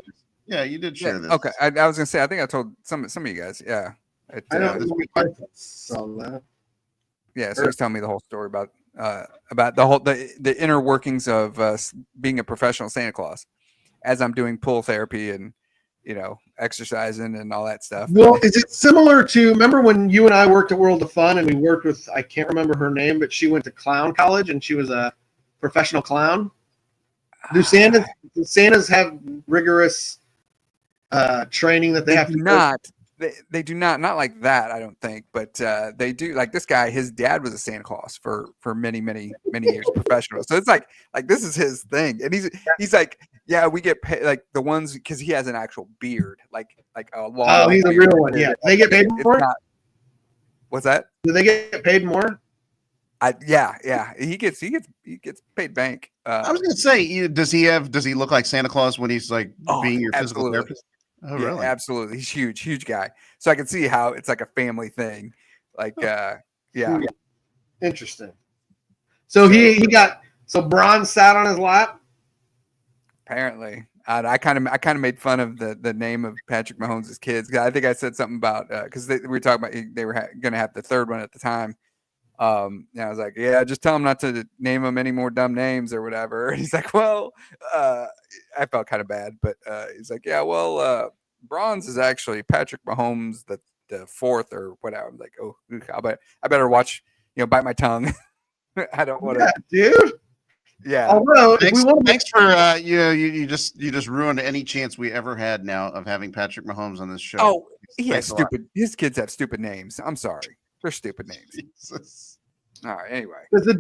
Yeah, you did share this. Okay, I was gonna say I think I told some of you guys. Yeah, I don't know. Saw that. Yeah, so he's telling me the whole story about the inner workings of being a professional Santa Claus as I'm doing pool therapy and exercising and all that stuff. Well, is it similar to, remember when you and I worked at World of Fun and we worked with, I can't remember her name, but she went to clown college and she was a professional clown? Do Santas have rigorous training that they have to not? They do not like that, I don't think, but they do. Like this guy, his dad was a Santa Claus for many years, professional. So it's like this is his thing, and he's like, yeah, we get paid like the ones because he has an actual beard, like a long. Oh, he's a real one. Yeah, they get paid more. What's that? Do they get paid more? Yeah. He gets paid bank. I was gonna say, does he look like Santa Claus when he's like being your physical therapist? Oh, yeah, really? Absolutely. He's huge guy. So I can see how it's like a family thing. Like, yeah. Interesting. So he got Braun sat on his lap. Apparently, I kind of made fun of the name of Patrick Mahomes' kids. I think I said something about because we were talking about they were going to have the third one at the time. And I was like, yeah, just tell him not to name him any more dumb names or whatever. And he's like, well, I felt kind of bad, but he's like, yeah, well, Bronze is actually Patrick Mahomes, the fourth or whatever. I'm like, oh, I better watch, bite my tongue. I don't want to, dude. Yeah. Although, thanks for you just ruined any chance we ever had now of having Patrick Mahomes on this show. Oh, he has stupid. His kids have stupid names. I'm sorry, they're stupid names. Jesus. All right. Anyway, because his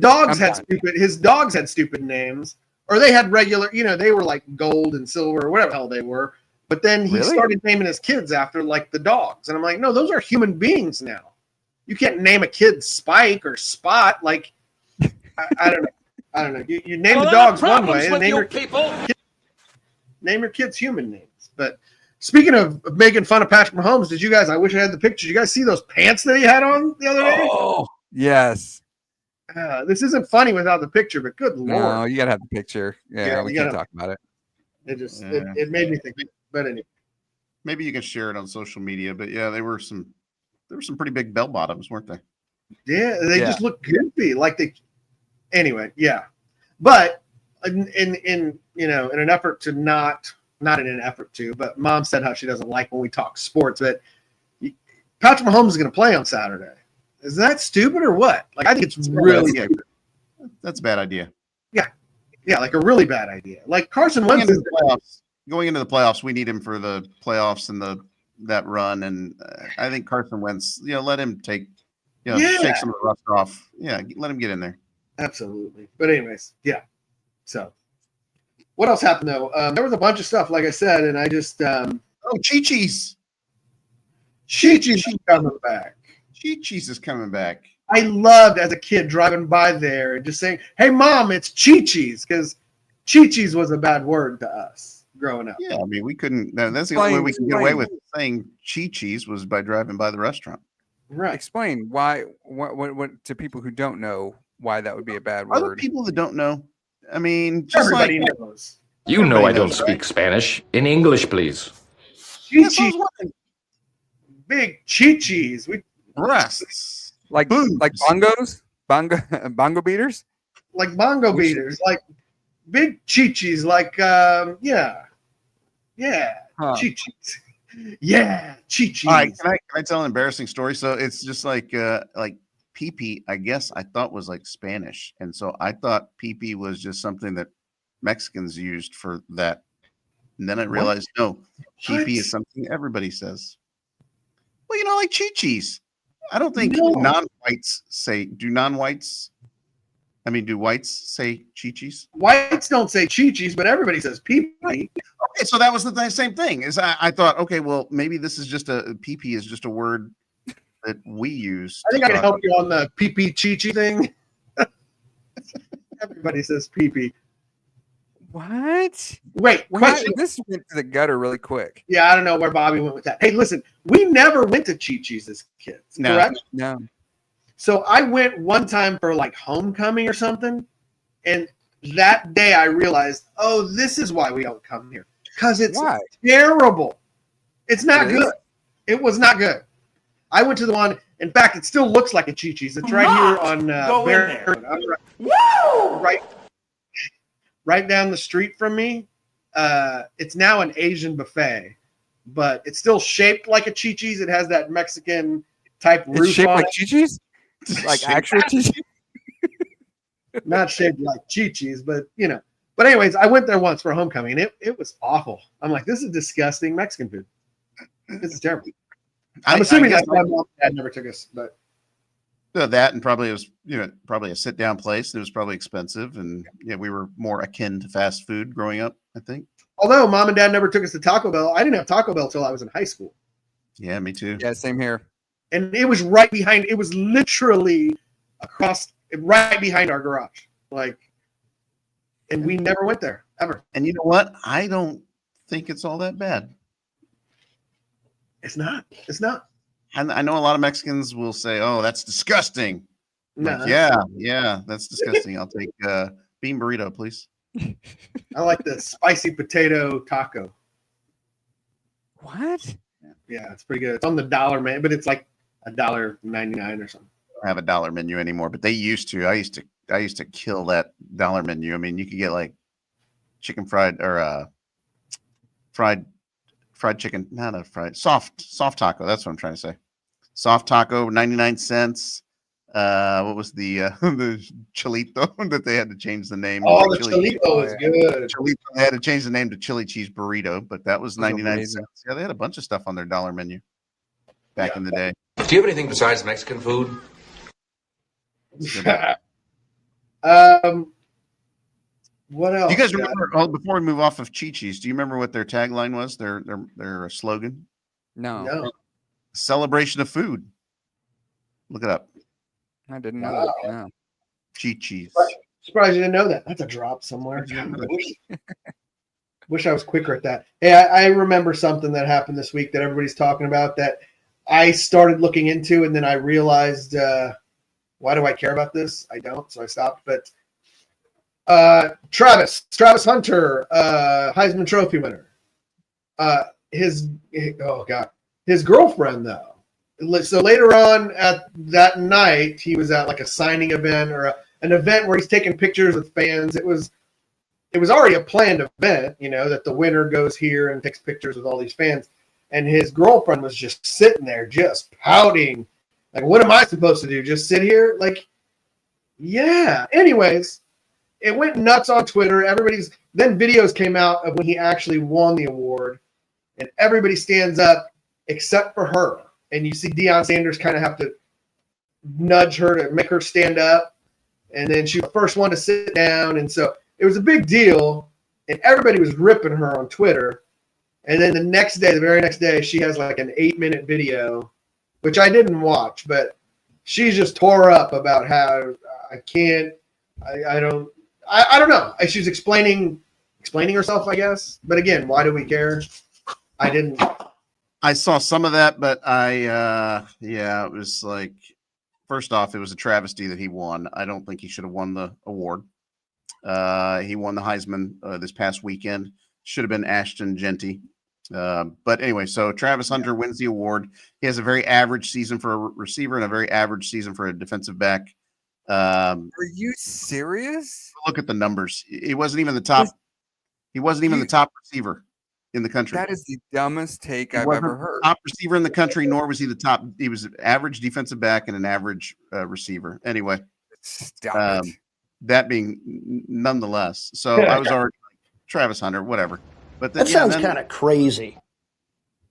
dogs had stupid names, or they had regular. They were like gold and silver or whatever the hell they were. But then he started naming his kids after like the dogs, and I'm like, no, those are human beings now. You can't name a kid Spike or Spot. Like, I don't know. I don't know. You name the dogs one way, and name your kids human names. But speaking of making fun of Patrick Mahomes, did you guys? I wish I had the picture. Did you guys see those pants that he had on the other day? Oh, yes. This isn't funny without the picture, but good lord! No, you gotta have the picture. Yeah, we can't talk about it. It just it made me think. But anyway, maybe you can share it on social media. But yeah, there were some pretty big bell bottoms, weren't they? Yeah, they just look goofy. Like they. Anyway, yeah, but in an effort to not in an effort to, but Mom said how she doesn't like when we talk sports. But Patrick Mahomes is going to play on Saturday. Is that stupid or what? Like, I think it's really that's a bad idea. Yeah, like a really bad idea. Like Carson Wentz going into the playoffs, we need him for the playoffs and that run. And I think Carson Wentz, let him take, shake some of the rust off. Yeah, let him get in there. Absolutely. But anyways, yeah. So what else happened though? There was a bunch of stuff, like I said, and I just Chi-Chi's. Chi-Chi's coming back. Chi-Chi's is coming back. I loved as a kid driving by there and just saying, "Hey, Mom, it's Chi-Chi's," because Chi-Chi's was a bad word to us growing up. Yeah, I mean, we couldn't. That's the only way we can get away with saying Chi-Chi's was by driving by the restaurant. Right. Explain why. What to people who don't know why that would be a bad word. Other people that don't know. I mean, just everybody knows. You know I don't speak Spanish. In English, please. Chi-Chi's. Big Chi-Chi's. Breasts. Like bongos, bongo beaters, like bongo beaters, like big Chi-Chi's, like Chi-Chi's, yeah, Chi-Chi's. All right, can I tell an embarrassing story? So it's just like pee-pee, I guess I thought was like Spanish, and so I thought pee-pee was just something that Mexicans used for that, and then I realized no, pee-pee is something everybody says. Well, like Chi-Chi's. I don't think non-whites say. Do non-whites? I mean, do whites say Chi-Chi's? Whites don't say Chi-Chi's, but everybody says pee-pee. Okay, so that was the same thing. Is I thought, okay, well, maybe this is just pee-pee is just a word that we use. I think I can help you on the pee-pee Chi-Chi thing. Everybody says pee-pee. What? Wait, question. This went to the gutter really quick. Yeah, I don't know where Bobby went with that. Hey, listen, we never went to Chi-Chi's as kids, correct? No. So I went one time for like homecoming or something, and that day I realized, oh, this is why we don't come here. Because it's terrible. It's not good. It was not good. I went to the one, in fact, it still looks like a Chi-Chi's. It's right here on right down the street from me. It's now an Asian buffet. but it's still shaped like a Chi-Chi's. It has that Mexican type roof. It's shaped on like it. Chi-Chi's? Like actual Chi-Chi's? Not shaped like Chi-Chi's, but you know. But anyways, I went there once for homecoming, and it was awful. I'm like, this is disgusting Mexican food. This is terrible. I'm assuming that's why mom and dad never took us, but that, and probably it was, probably a sit down place. It was probably expensive, and we were more akin to fast food growing up, I think. Although mom and dad never took us to Taco Bell, I didn't have Taco Bell till I was in high school. Yeah, me too. Yeah, same here. And it was right behind. It was literally right behind our garage. Like, and we never went there ever. And you know what? I don't think it's all that bad. It's not. It's not. I know a lot of Mexicans will say, "Oh, that's disgusting." No. Like, yeah, that's disgusting. I'll take bean burrito, please. I like the spicy potato taco. What? Yeah, it's pretty good. It's on the dollar menu, but it's like $1.99 or something. I don't have a dollar menu anymore, but they used to. I used to kill that dollar menu. I mean, you could get like chicken fried or fried chicken, not a fried, soft taco. That's what I'm trying to say. Soft taco, 99 cents. What was the chilito that they had to change the name? Oh, the chilito is good. Chilito, they had to change the name to chili cheese burrito, but that was 99 amazing. cents. Yeah, they had a bunch of stuff on their dollar menu back in the day. Do you have anything besides Mexican food? What else? Do you guys remember? Before we move off of Chi-Chi's, do you remember what their tagline was? Their slogan? No. Celebration of food. Look it up. I didn't know that. No. Chi-Chi's. Surprised you didn't know that. That's a drop somewhere. Wish I was quicker at that. Hey, I remember something that happened this week that everybody's talking about that I started looking into, and then I realized, why do I care about this? I don't, so I stopped. But Travis Hunter, Heisman Trophy winner. His girlfriend though. So later on at that night, he was at like a signing event or an event where he's taking pictures with fans. It was already a planned event, that the winner goes here and takes pictures with all these fans. And his girlfriend was just sitting there, just pouting. Like, what am I supposed to do? Just sit here? Like, yeah. Anyways, it went nuts on Twitter. Then videos came out of when he actually won the award, and everybody stands up except for her. And you see Deion Sanders kind of have to nudge her to make her stand up. And then she was the first one to sit down. And so it was a big deal. And everybody was ripping her on Twitter. And then the very next day, she has like an 8-minute video, which I didn't watch, but she just tore up about how I don't know. She's explaining herself, I guess. But again, why do we care? I saw some of that, but it was like, first off, it was a travesty that he won. I don't think he should have won the award. He won the Heisman this past weekend. Should have been Ashton Genty. But anyway, so Travis Hunter wins the award. He has a very average season for a receiver and a very average season for a defensive back. Are you serious? Look at the numbers. He wasn't even the top. He wasn't even the top receiver in the country. That is the dumbest take I've ever heard. Top receiver in the country, nor was he the top. He was an average defensive back and an average receiver. Anyway, stop it. That being nonetheless, so I was already like, Travis Hunter, whatever. But then, that sounds kind of crazy.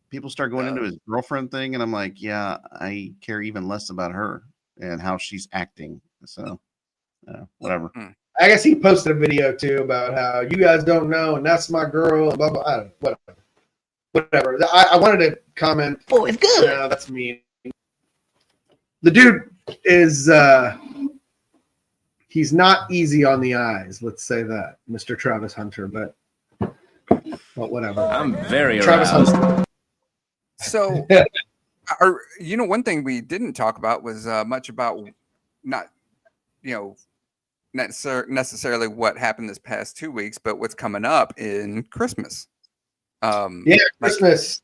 People start going into his girlfriend thing, and I'm like, yeah, I care even less about her and how she's acting. So, whatever. I guess he posted a video too about how you guys don't know, and that's my girl. Blah blah. I don't know, whatever. I wanted to comment. Oh, it's good. No, that's mean. The dude is he's not easy on the eyes. Let's say that, Mr. Travis Hunter. But whatever. I'm very Travis Hunter. So, one thing we didn't talk about was much about not necessarily what happened this past 2 weeks, but what's coming up in Christmas. Christmas.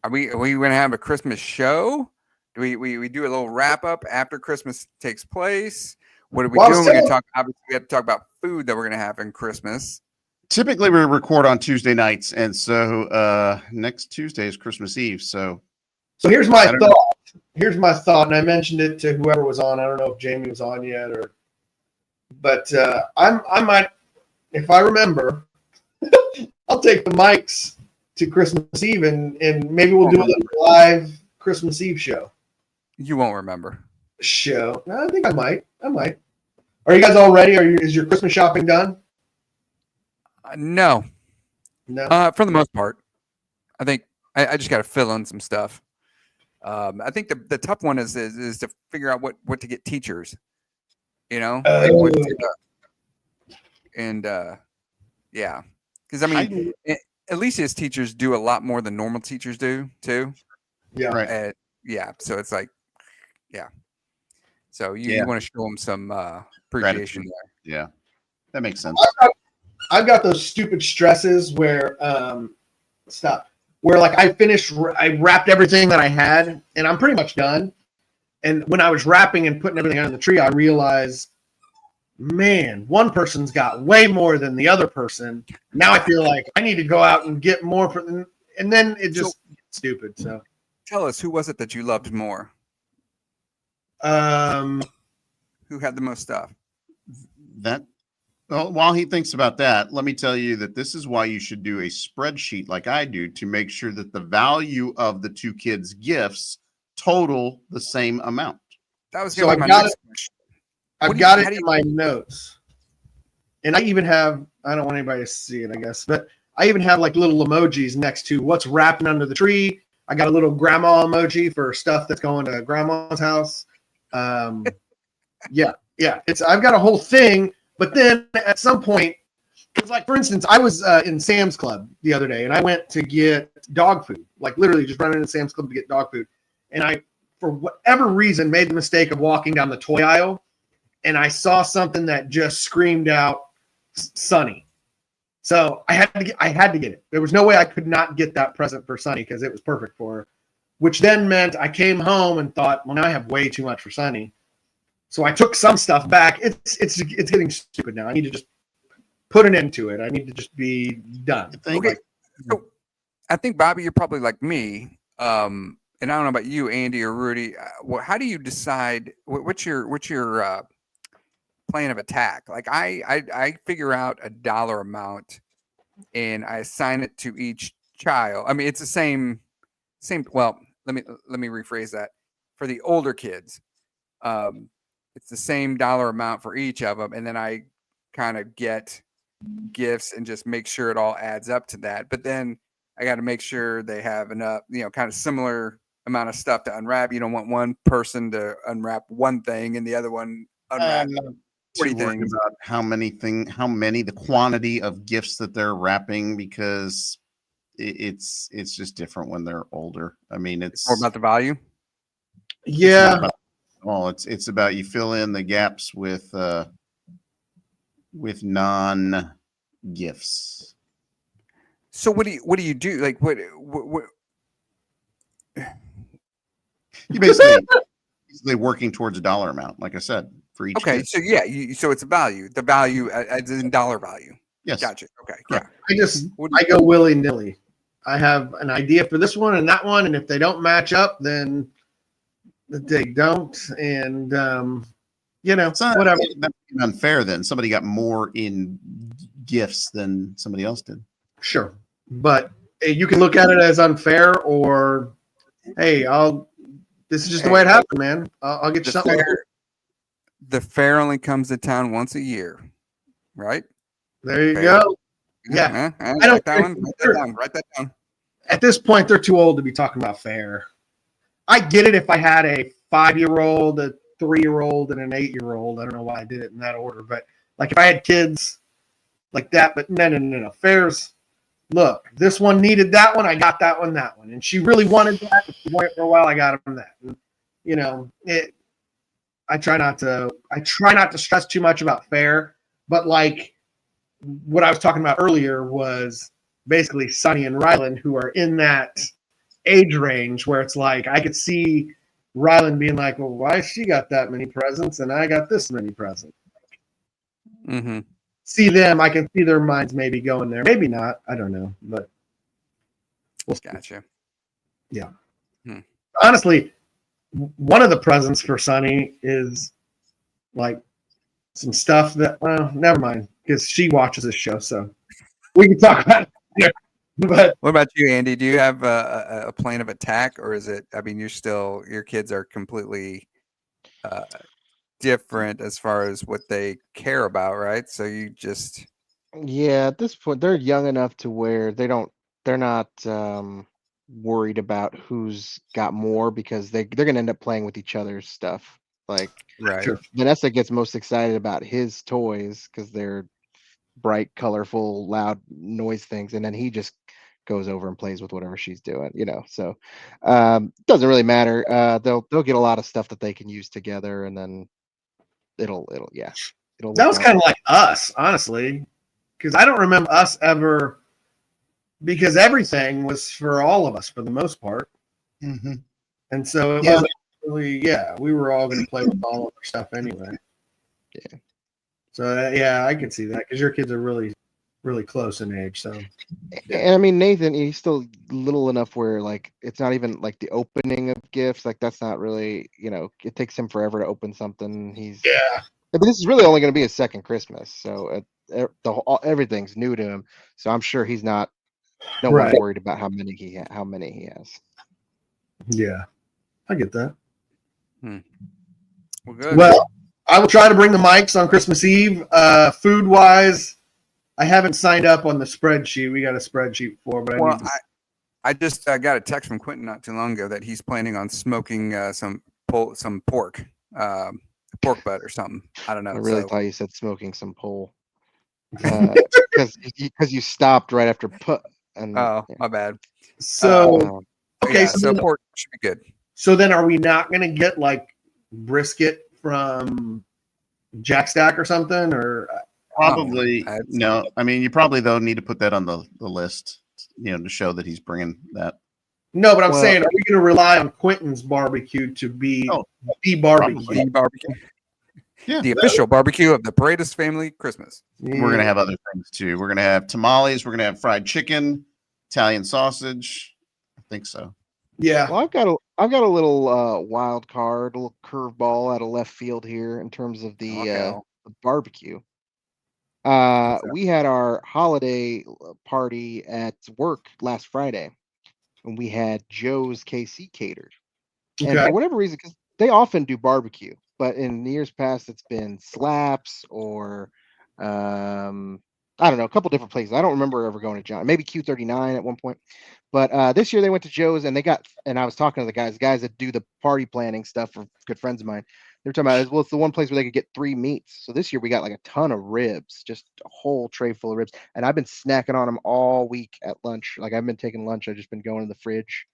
Are we going to have a Christmas show? Do we do a little wrap up after Christmas takes place? What are we doing? Obviously, we have to talk about food that we're going to have in Christmas. Typically, we record on Tuesday nights, and so next Tuesday is Christmas Eve. So here's my thought. Here's my thought, and I mentioned it to whoever was on. I don't know if Jamie was on yet, but I might, if I remember, I'll take the mics to Christmas Eve, and maybe we'll do a live Christmas Eve show. You won't remember. Show. I think I might. Are you guys all ready? Is your Christmas shopping done? No. For the most part, I think I just got to fill in some stuff. I think the tough one is to figure out what to get teachers. You know, yeah, because I mean, Alicia's teachers do a lot more than normal teachers do too. Yeah, right. Yeah, so it's like, yeah. So you want to show them some appreciation there. Yeah, that makes sense. I've got those stupid stresses where where like I wrapped everything that I had, and I'm pretty much done. And when I was wrapping and putting everything on the tree, I realized, man, one person's got way more than the other person. Now I feel like I need to go out and get more, and then it just gets stupid. So tell us, who was it that you loved more? Who had the most stuff? Well, while he thinks about that, let me tell you that this is why you should do a spreadsheet like I do to make sure that the value of the two kids' gifts total the same amount. That was so I've got it in my notes, and I even have, I don't want anybody to see it, I guess, but I even have like little emojis next to what's wrapping under the tree. I got a little grandma emoji for stuff that's going to grandma's house. Yeah, I've got a whole thing. But then at some point, because like, for instance, I was in Sam's Club the other day, and I went to get dog food, like literally just running into Sam's Club to get dog food. And I, for whatever reason, made the mistake of walking down the toy aisle, and I saw something that just screamed out Sunny. So I had to get it. There was no way I could not get that present for Sunny because it was perfect for her, which then meant I came home and thought, well, now I have way too much for Sunny. So I took some stuff back. It's getting stupid now. I need to just put an end to it. I need to just be done. Okay. So I think, Bobby, you're probably like me. And I don't know about you, Andy or Rudy. How do you decide what's your plan of attack? Like I figure out a dollar amount and I assign it to each child. I mean, it's the same. Well, let me rephrase that. For the older kids, it's the same dollar amount for each of them, and then I kind of get gifts and just make sure it all adds up to that. But then I got to make sure they have enough, kind of similar amount of stuff to unwrap. You don't want one person to unwrap one thing and the other one unwrap 40 things. About how many, the quantity of gifts that they're wrapping, because it's just different when they're older. I mean, it's more about the value. Yeah. It's about you fill in the gaps with non gifts. So what do you do? Like what you basically working towards a dollar amount, like I said, for each. Okay, gift. so yeah, so it's a value. The value as in dollar value. Yes. Gotcha. Okay. Correct. Yeah. I go willy-nilly. I have an idea for this one and that one, and if they don't match up, then they don't, and whatever. That's unfair. Then somebody got more in gifts than somebody else did. Sure, but you can look at it as unfair, or hey, this is just the way it happened, man. I'll get you something. The fair only comes to town once a year, right? There you go. Yeah, I don't. Write that down. At this point, they're too old to be talking about fair. I get it if I had a 5-year-old, a 3-year-old, and an 8-year-old. I don't know why I did it in that order, but like if I had kids like that, but no. Fairs, look, this one needed that one. I got that one, and she really wanted that. She wanted it for a while. I got him that. And, I try not to stress too much about fair, but like what I was talking about earlier was basically Sonny and Rylan, who are in that age range where it's like I could see Rylan being like, well, why she got that many presents and I got this many presents? Mm-hmm. see them, I can see their minds maybe going there. Maybe not. I don't know, but Gotcha. Yeah. Hmm. Honestly, one of the presents for Sunny is like some stuff that, well, never mind, because she watches this show, so we can talk about it later. But what about you, Andy? Do you have a plan of attack, or is it? I mean, your kids are completely different as far as what they care about, right? So you just Yeah, at this point, they're young enough to where they're not worried about who's got more because they're gonna end up playing with each other's stuff. Like right. Sure. Vanessa gets most excited about his toys because they're bright, colorful, loud noise things, and then he just goes over and plays with whatever she's doing, So doesn't really matter. They'll get a lot of stuff that they can use together, and then it'll that work was out. kind of like us, honestly, because I don't remember us ever, because everything was for all of us for the most part. Mm-hmm. And so it wasn't really, we were all going to play with all of our stuff anyway. Yeah. So, I can see that because your kids are really, really close in age. So, And I mean, Nathan, he's still little enough where like it's not even like the opening of gifts. Like that's not really, it takes him forever to open something. But this is really only going to be his second Christmas, so everything's new to him. So I'm sure he's not. No one's worried about how many he has. Yeah, I get that. Well, good. Well, I will try to bring the mics on Christmas Eve. Food wise, I haven't signed up on the spreadsheet. We got a spreadsheet for, but I just got a text from Quentin not too long ago that he's planning on smoking some pork, pork butt or something. I don't know. I really thought you said smoking some pole, because you stopped right after put. My bad. So so pork should be good. So then, are we not going to get like brisket from Jack Stack or something, or probably no? I mean, you probably though need to put that on the list, to show that he's bringing that. No, but I'm saying, are we going to rely on Quentin's barbecue to be the barbecue? The barbecue. Yeah, the official barbecue of the Paredes family Christmas. We're going to have other things too. We're going to have tamales. We're going to have fried chicken, Italian sausage. I think so. Yeah. Well, I've got a little wild card, a little curveball out of left field here in terms of the barbecue. We had our holiday party at work last Friday, and we had Joe's KC catered. And for whatever reason, because they often do barbecue, but in years past it's been Slaps or I don't know, a couple different places. I don't remember ever going to John, maybe Q39 at one point. But this year they went to Joe's, and I was talking to the guys that do the party planning stuff for good friends of mine. They were talking about, well, it's the one place where they could get 3 meats. So this year we got like a ton of ribs, just a whole tray full of ribs. And I've been snacking on them all week at lunch. Like I've been taking lunch. I've just been going to the fridge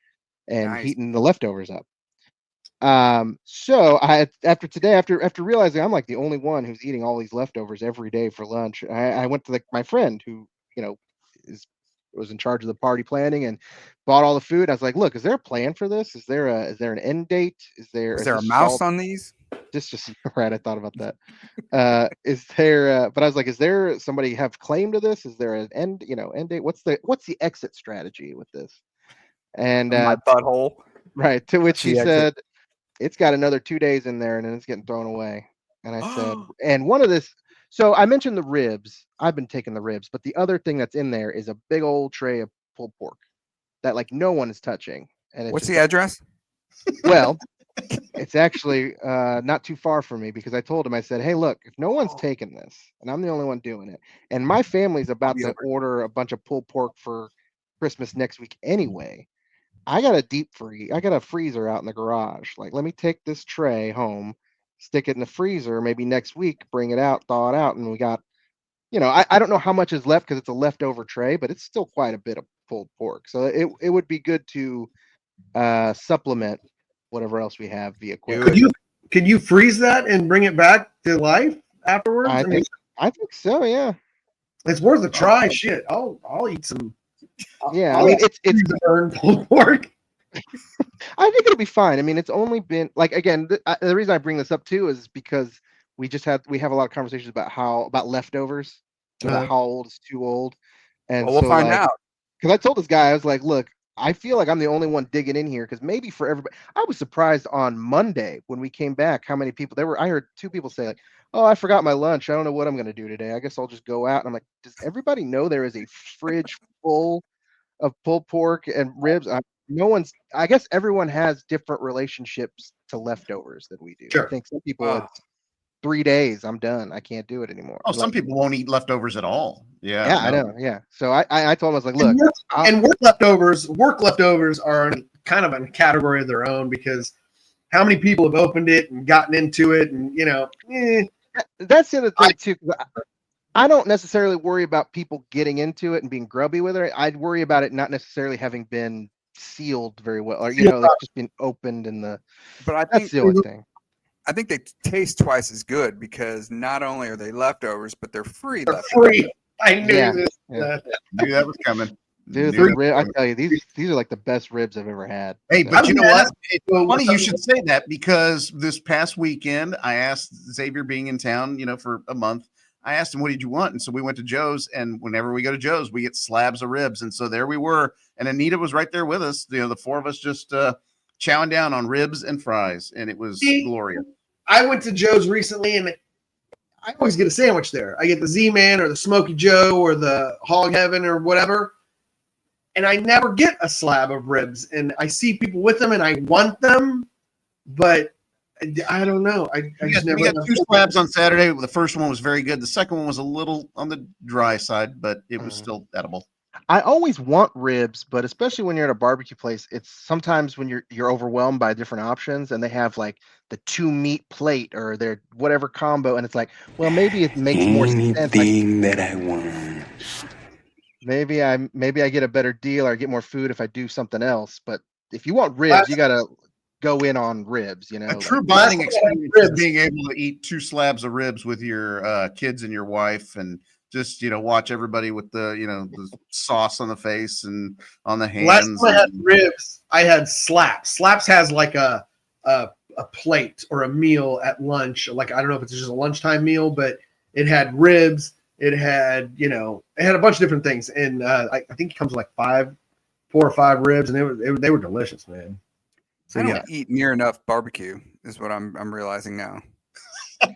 and heating the leftovers up. So after realizing I'm like the only one who's eating all these leftovers every day for lunch, I went to my friend who, was in charge of the party planning and bought all the food. I was like, look, is there a plan for this? Is there an end date? Is there a mouse on these? Just right. I thought about that. Is there, but I was like, is there somebody have claim to this? Is there an end date? What's the exit strategy with this? And my butthole. Right. To which he said, it's got another 2 days in there and then it's getting thrown away. And I said, and one of this, so I mentioned the ribs. I've been taking the ribs, but the other thing that's in there is a big old tray of pulled pork that like no one is touching. And what's the address? Well, it's actually not too far from me because I told him, I said, hey, look, if no one's taking this and I'm the only one doing it, and my family's about to order a bunch of pulled pork for Christmas next week anyway, I got a freezer out in the garage. Like, let me take this tray home, stick it in the freezer, maybe next week, bring it out, thaw it out. And we got, I don't know how much is left because it's a leftover tray, but it's still quite a bit of pulled pork. So it would be good to supplement whatever else we have via quick. Could you freeze that and bring it back to life afterwards? I think so. Yeah. It's worth a try. Shit. I'll eat some. Yeah, I mean it's burned pulled pork. I think it'll be fine. I mean, it's only been like, again, the reason I bring this up too is because we have a lot of conversations about leftovers Like, how old is too old? And Well, we'll so find like, out. because I told this guy, I was like, look, I feel like I'm the only one digging in here because maybe for everybody, I was surprised on Monday when we came back how many people there were. I heard 2 people say like, "Oh, I forgot my lunch. I don't know what I'm going to do today. I guess I'll just go out." And I'm like, does everybody know there is a fridge full of pulled pork and ribs? No one's. I guess everyone has different relationships to leftovers than we do. I Sure. think some people it's 3 days. I'm done. I can't do it anymore. Oh, some people won't eat leftovers at all. Yeah. Yeah, I no. know. Yeah. So I told him, I was like, look, and work leftovers are kind of a category of their own because how many people have opened it and gotten into it and That's the other thing too. 'Cause I don't necessarily worry about people getting into it and being grubby with it. I'd worry about it not necessarily having been sealed very well, or like just been opened in the. But I that's think the only thing. I think they taste twice as good because not only are they leftovers, but they're free. Free. I knew Yeah. Knew that was coming. Dude, I tell you, these are like the best ribs I've ever had. Hey, So- but you know what? It's funny you should say that because this past weekend I asked Xavier, being in town, for a month, I asked him, what did you want? And so we went to Joe's, and whenever we go to Joe's, we get slabs of ribs. And so there we were. And Anita was right there with us. The 4 of us just chowing down on ribs and fries. And it was glorious. I went to Joe's recently, and I always get a sandwich there. I get the Z-Man or the Smoky Joe or the Hog Heaven or whatever. And I never get a slab of ribs. And I see people with them, and I want them, but I don't know. I just never. We got 2 slabs on Saturday. The first one was very good. The second one was a little on the dry side, but it was still edible. I always want ribs, but especially when you're at a barbecue place, it's sometimes when you're overwhelmed by different options, and they have like the 2 meat plate or their whatever combo, and it's like, well, maybe it makes more sense. Anything that I want. Maybe I get a better deal or I get more food if I do something else. But if you want ribs, you gotta go in on ribs. A true bonding experience is being able to eat 2 slabs of ribs with your kids and your wife, and just watch everybody with the sauce on the face and on the hands. Last time I had ribs, I had Slaps. Slaps has like a plate or a meal at lunch. Like, I don't know if it's just a lunchtime meal, but it had ribs. It had it had a bunch of different things, and I think it comes with like 4 or 5 ribs, and they were delicious, man. So, I don't eat near enough barbecue, is what I'm realizing now. I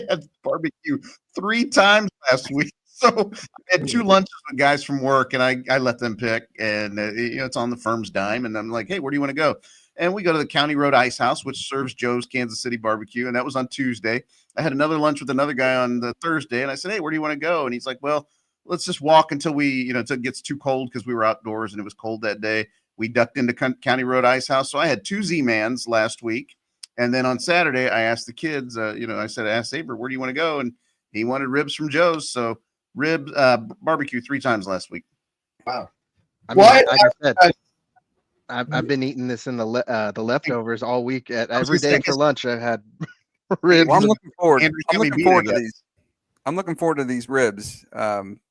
had barbecue 3 times last week. So I had 2 lunches with guys from work, and I let them pick, and it's on the firm's dime, and I'm like, hey, where do you want to go? And we go to the County Road Ice House, which serves Joe's Kansas City barbecue, and that was on Tuesday. I had another lunch with another guy on the Thursday, and I said, hey, where do you want to go? And he's like, well, let's just walk until until it gets too cold, because we were outdoors and it was cold that day. We ducked into County Road Ice House. So I had 2 Z-Mans last week. And then on Saturday, I asked the kids, I asked Saber, where do you want to go? And he wanted ribs from Joe's. So ribs, barbecue 3 times last week. Wow. I mean, like I said, I've been eating this in the leftovers all week. Every day for lunch, I've had ribs. Well, I'm looking forward to these. I'm looking forward to these ribs.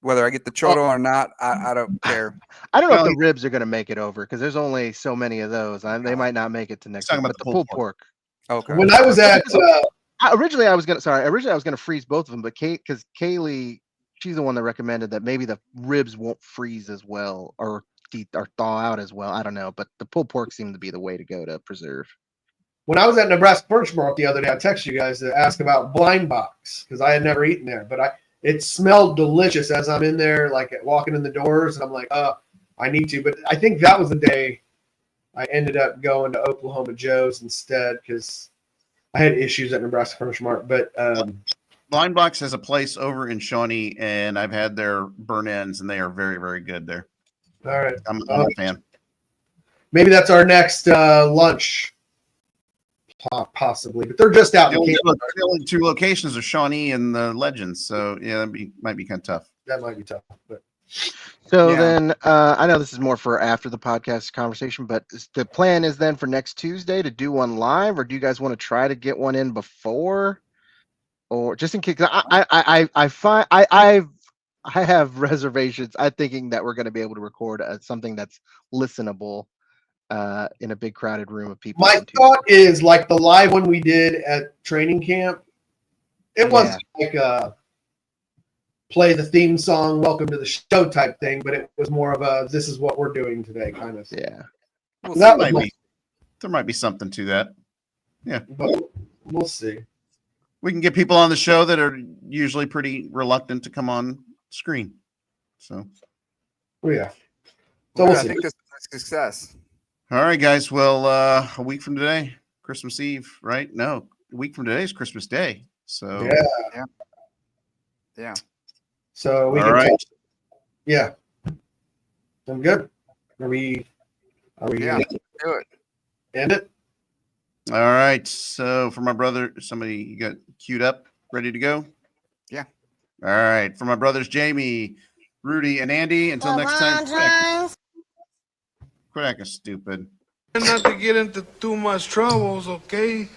Whether I get the cholo or not, I don't care. I don't know if the ribs are going to make it over because there's only so many of those. They might not make it to next week. But the pulled pork. Okay. When I was at originally I was gonna freeze both of them, but because Kaylee, she's the one that recommended that maybe the ribs won't freeze as well or thaw out as well. I don't know, but the pulled pork seemed to be the way to go to preserve. When I was at Nebraska Furniture Mart the other day, I texted you guys to ask about Blind Box because I had never eaten there, but it smelled delicious as I'm in there, like walking in the doors, and I'm like, oh, I need to. But I think that was the day I ended up going to Oklahoma Joe's instead because I had issues at Nebraska Furniture Mart. But Blind Box has a place over in Shawnee, and I've had their burn ends, and they are very, very good there. All right. I'm a fan. Maybe that's our next lunch. Possibly, but they're just out. The only 2 locations are Shawnee and the Legends, so yeah, might be kind of tough. That might be tough, but then I know this is more for after the podcast conversation, but the plan is then for next Tuesday to do one live, or do you guys want to try to get one in before, or just in case? I have reservations. I'm thinking that we're going to be able to record something that's listenable. In a big crowded room of people. My thought is like the live one we did at training camp. It wasn't like play the theme song, welcome to the show type thing, but it was more of a this is what we're doing today kind of thing. Yeah. Well, That there might be something to that. Yeah. But we'll see. We can get people on the show that are usually pretty reluctant to come on screen. So, oh, yeah. So I think this is a success. All right, guys. Well, a week from today, Christmas Eve, right? No, a week from today is Christmas Day. So, yeah. So we all can right. Yeah. I'm good. Are we Yeah, do it. End it? All right. So for my brother, somebody you got queued up, ready to go? Yeah. All right. For my brothers Jamie, Rudy, and Andy, until next time. Quit acting stupid. Not to get into too much troubles, okay?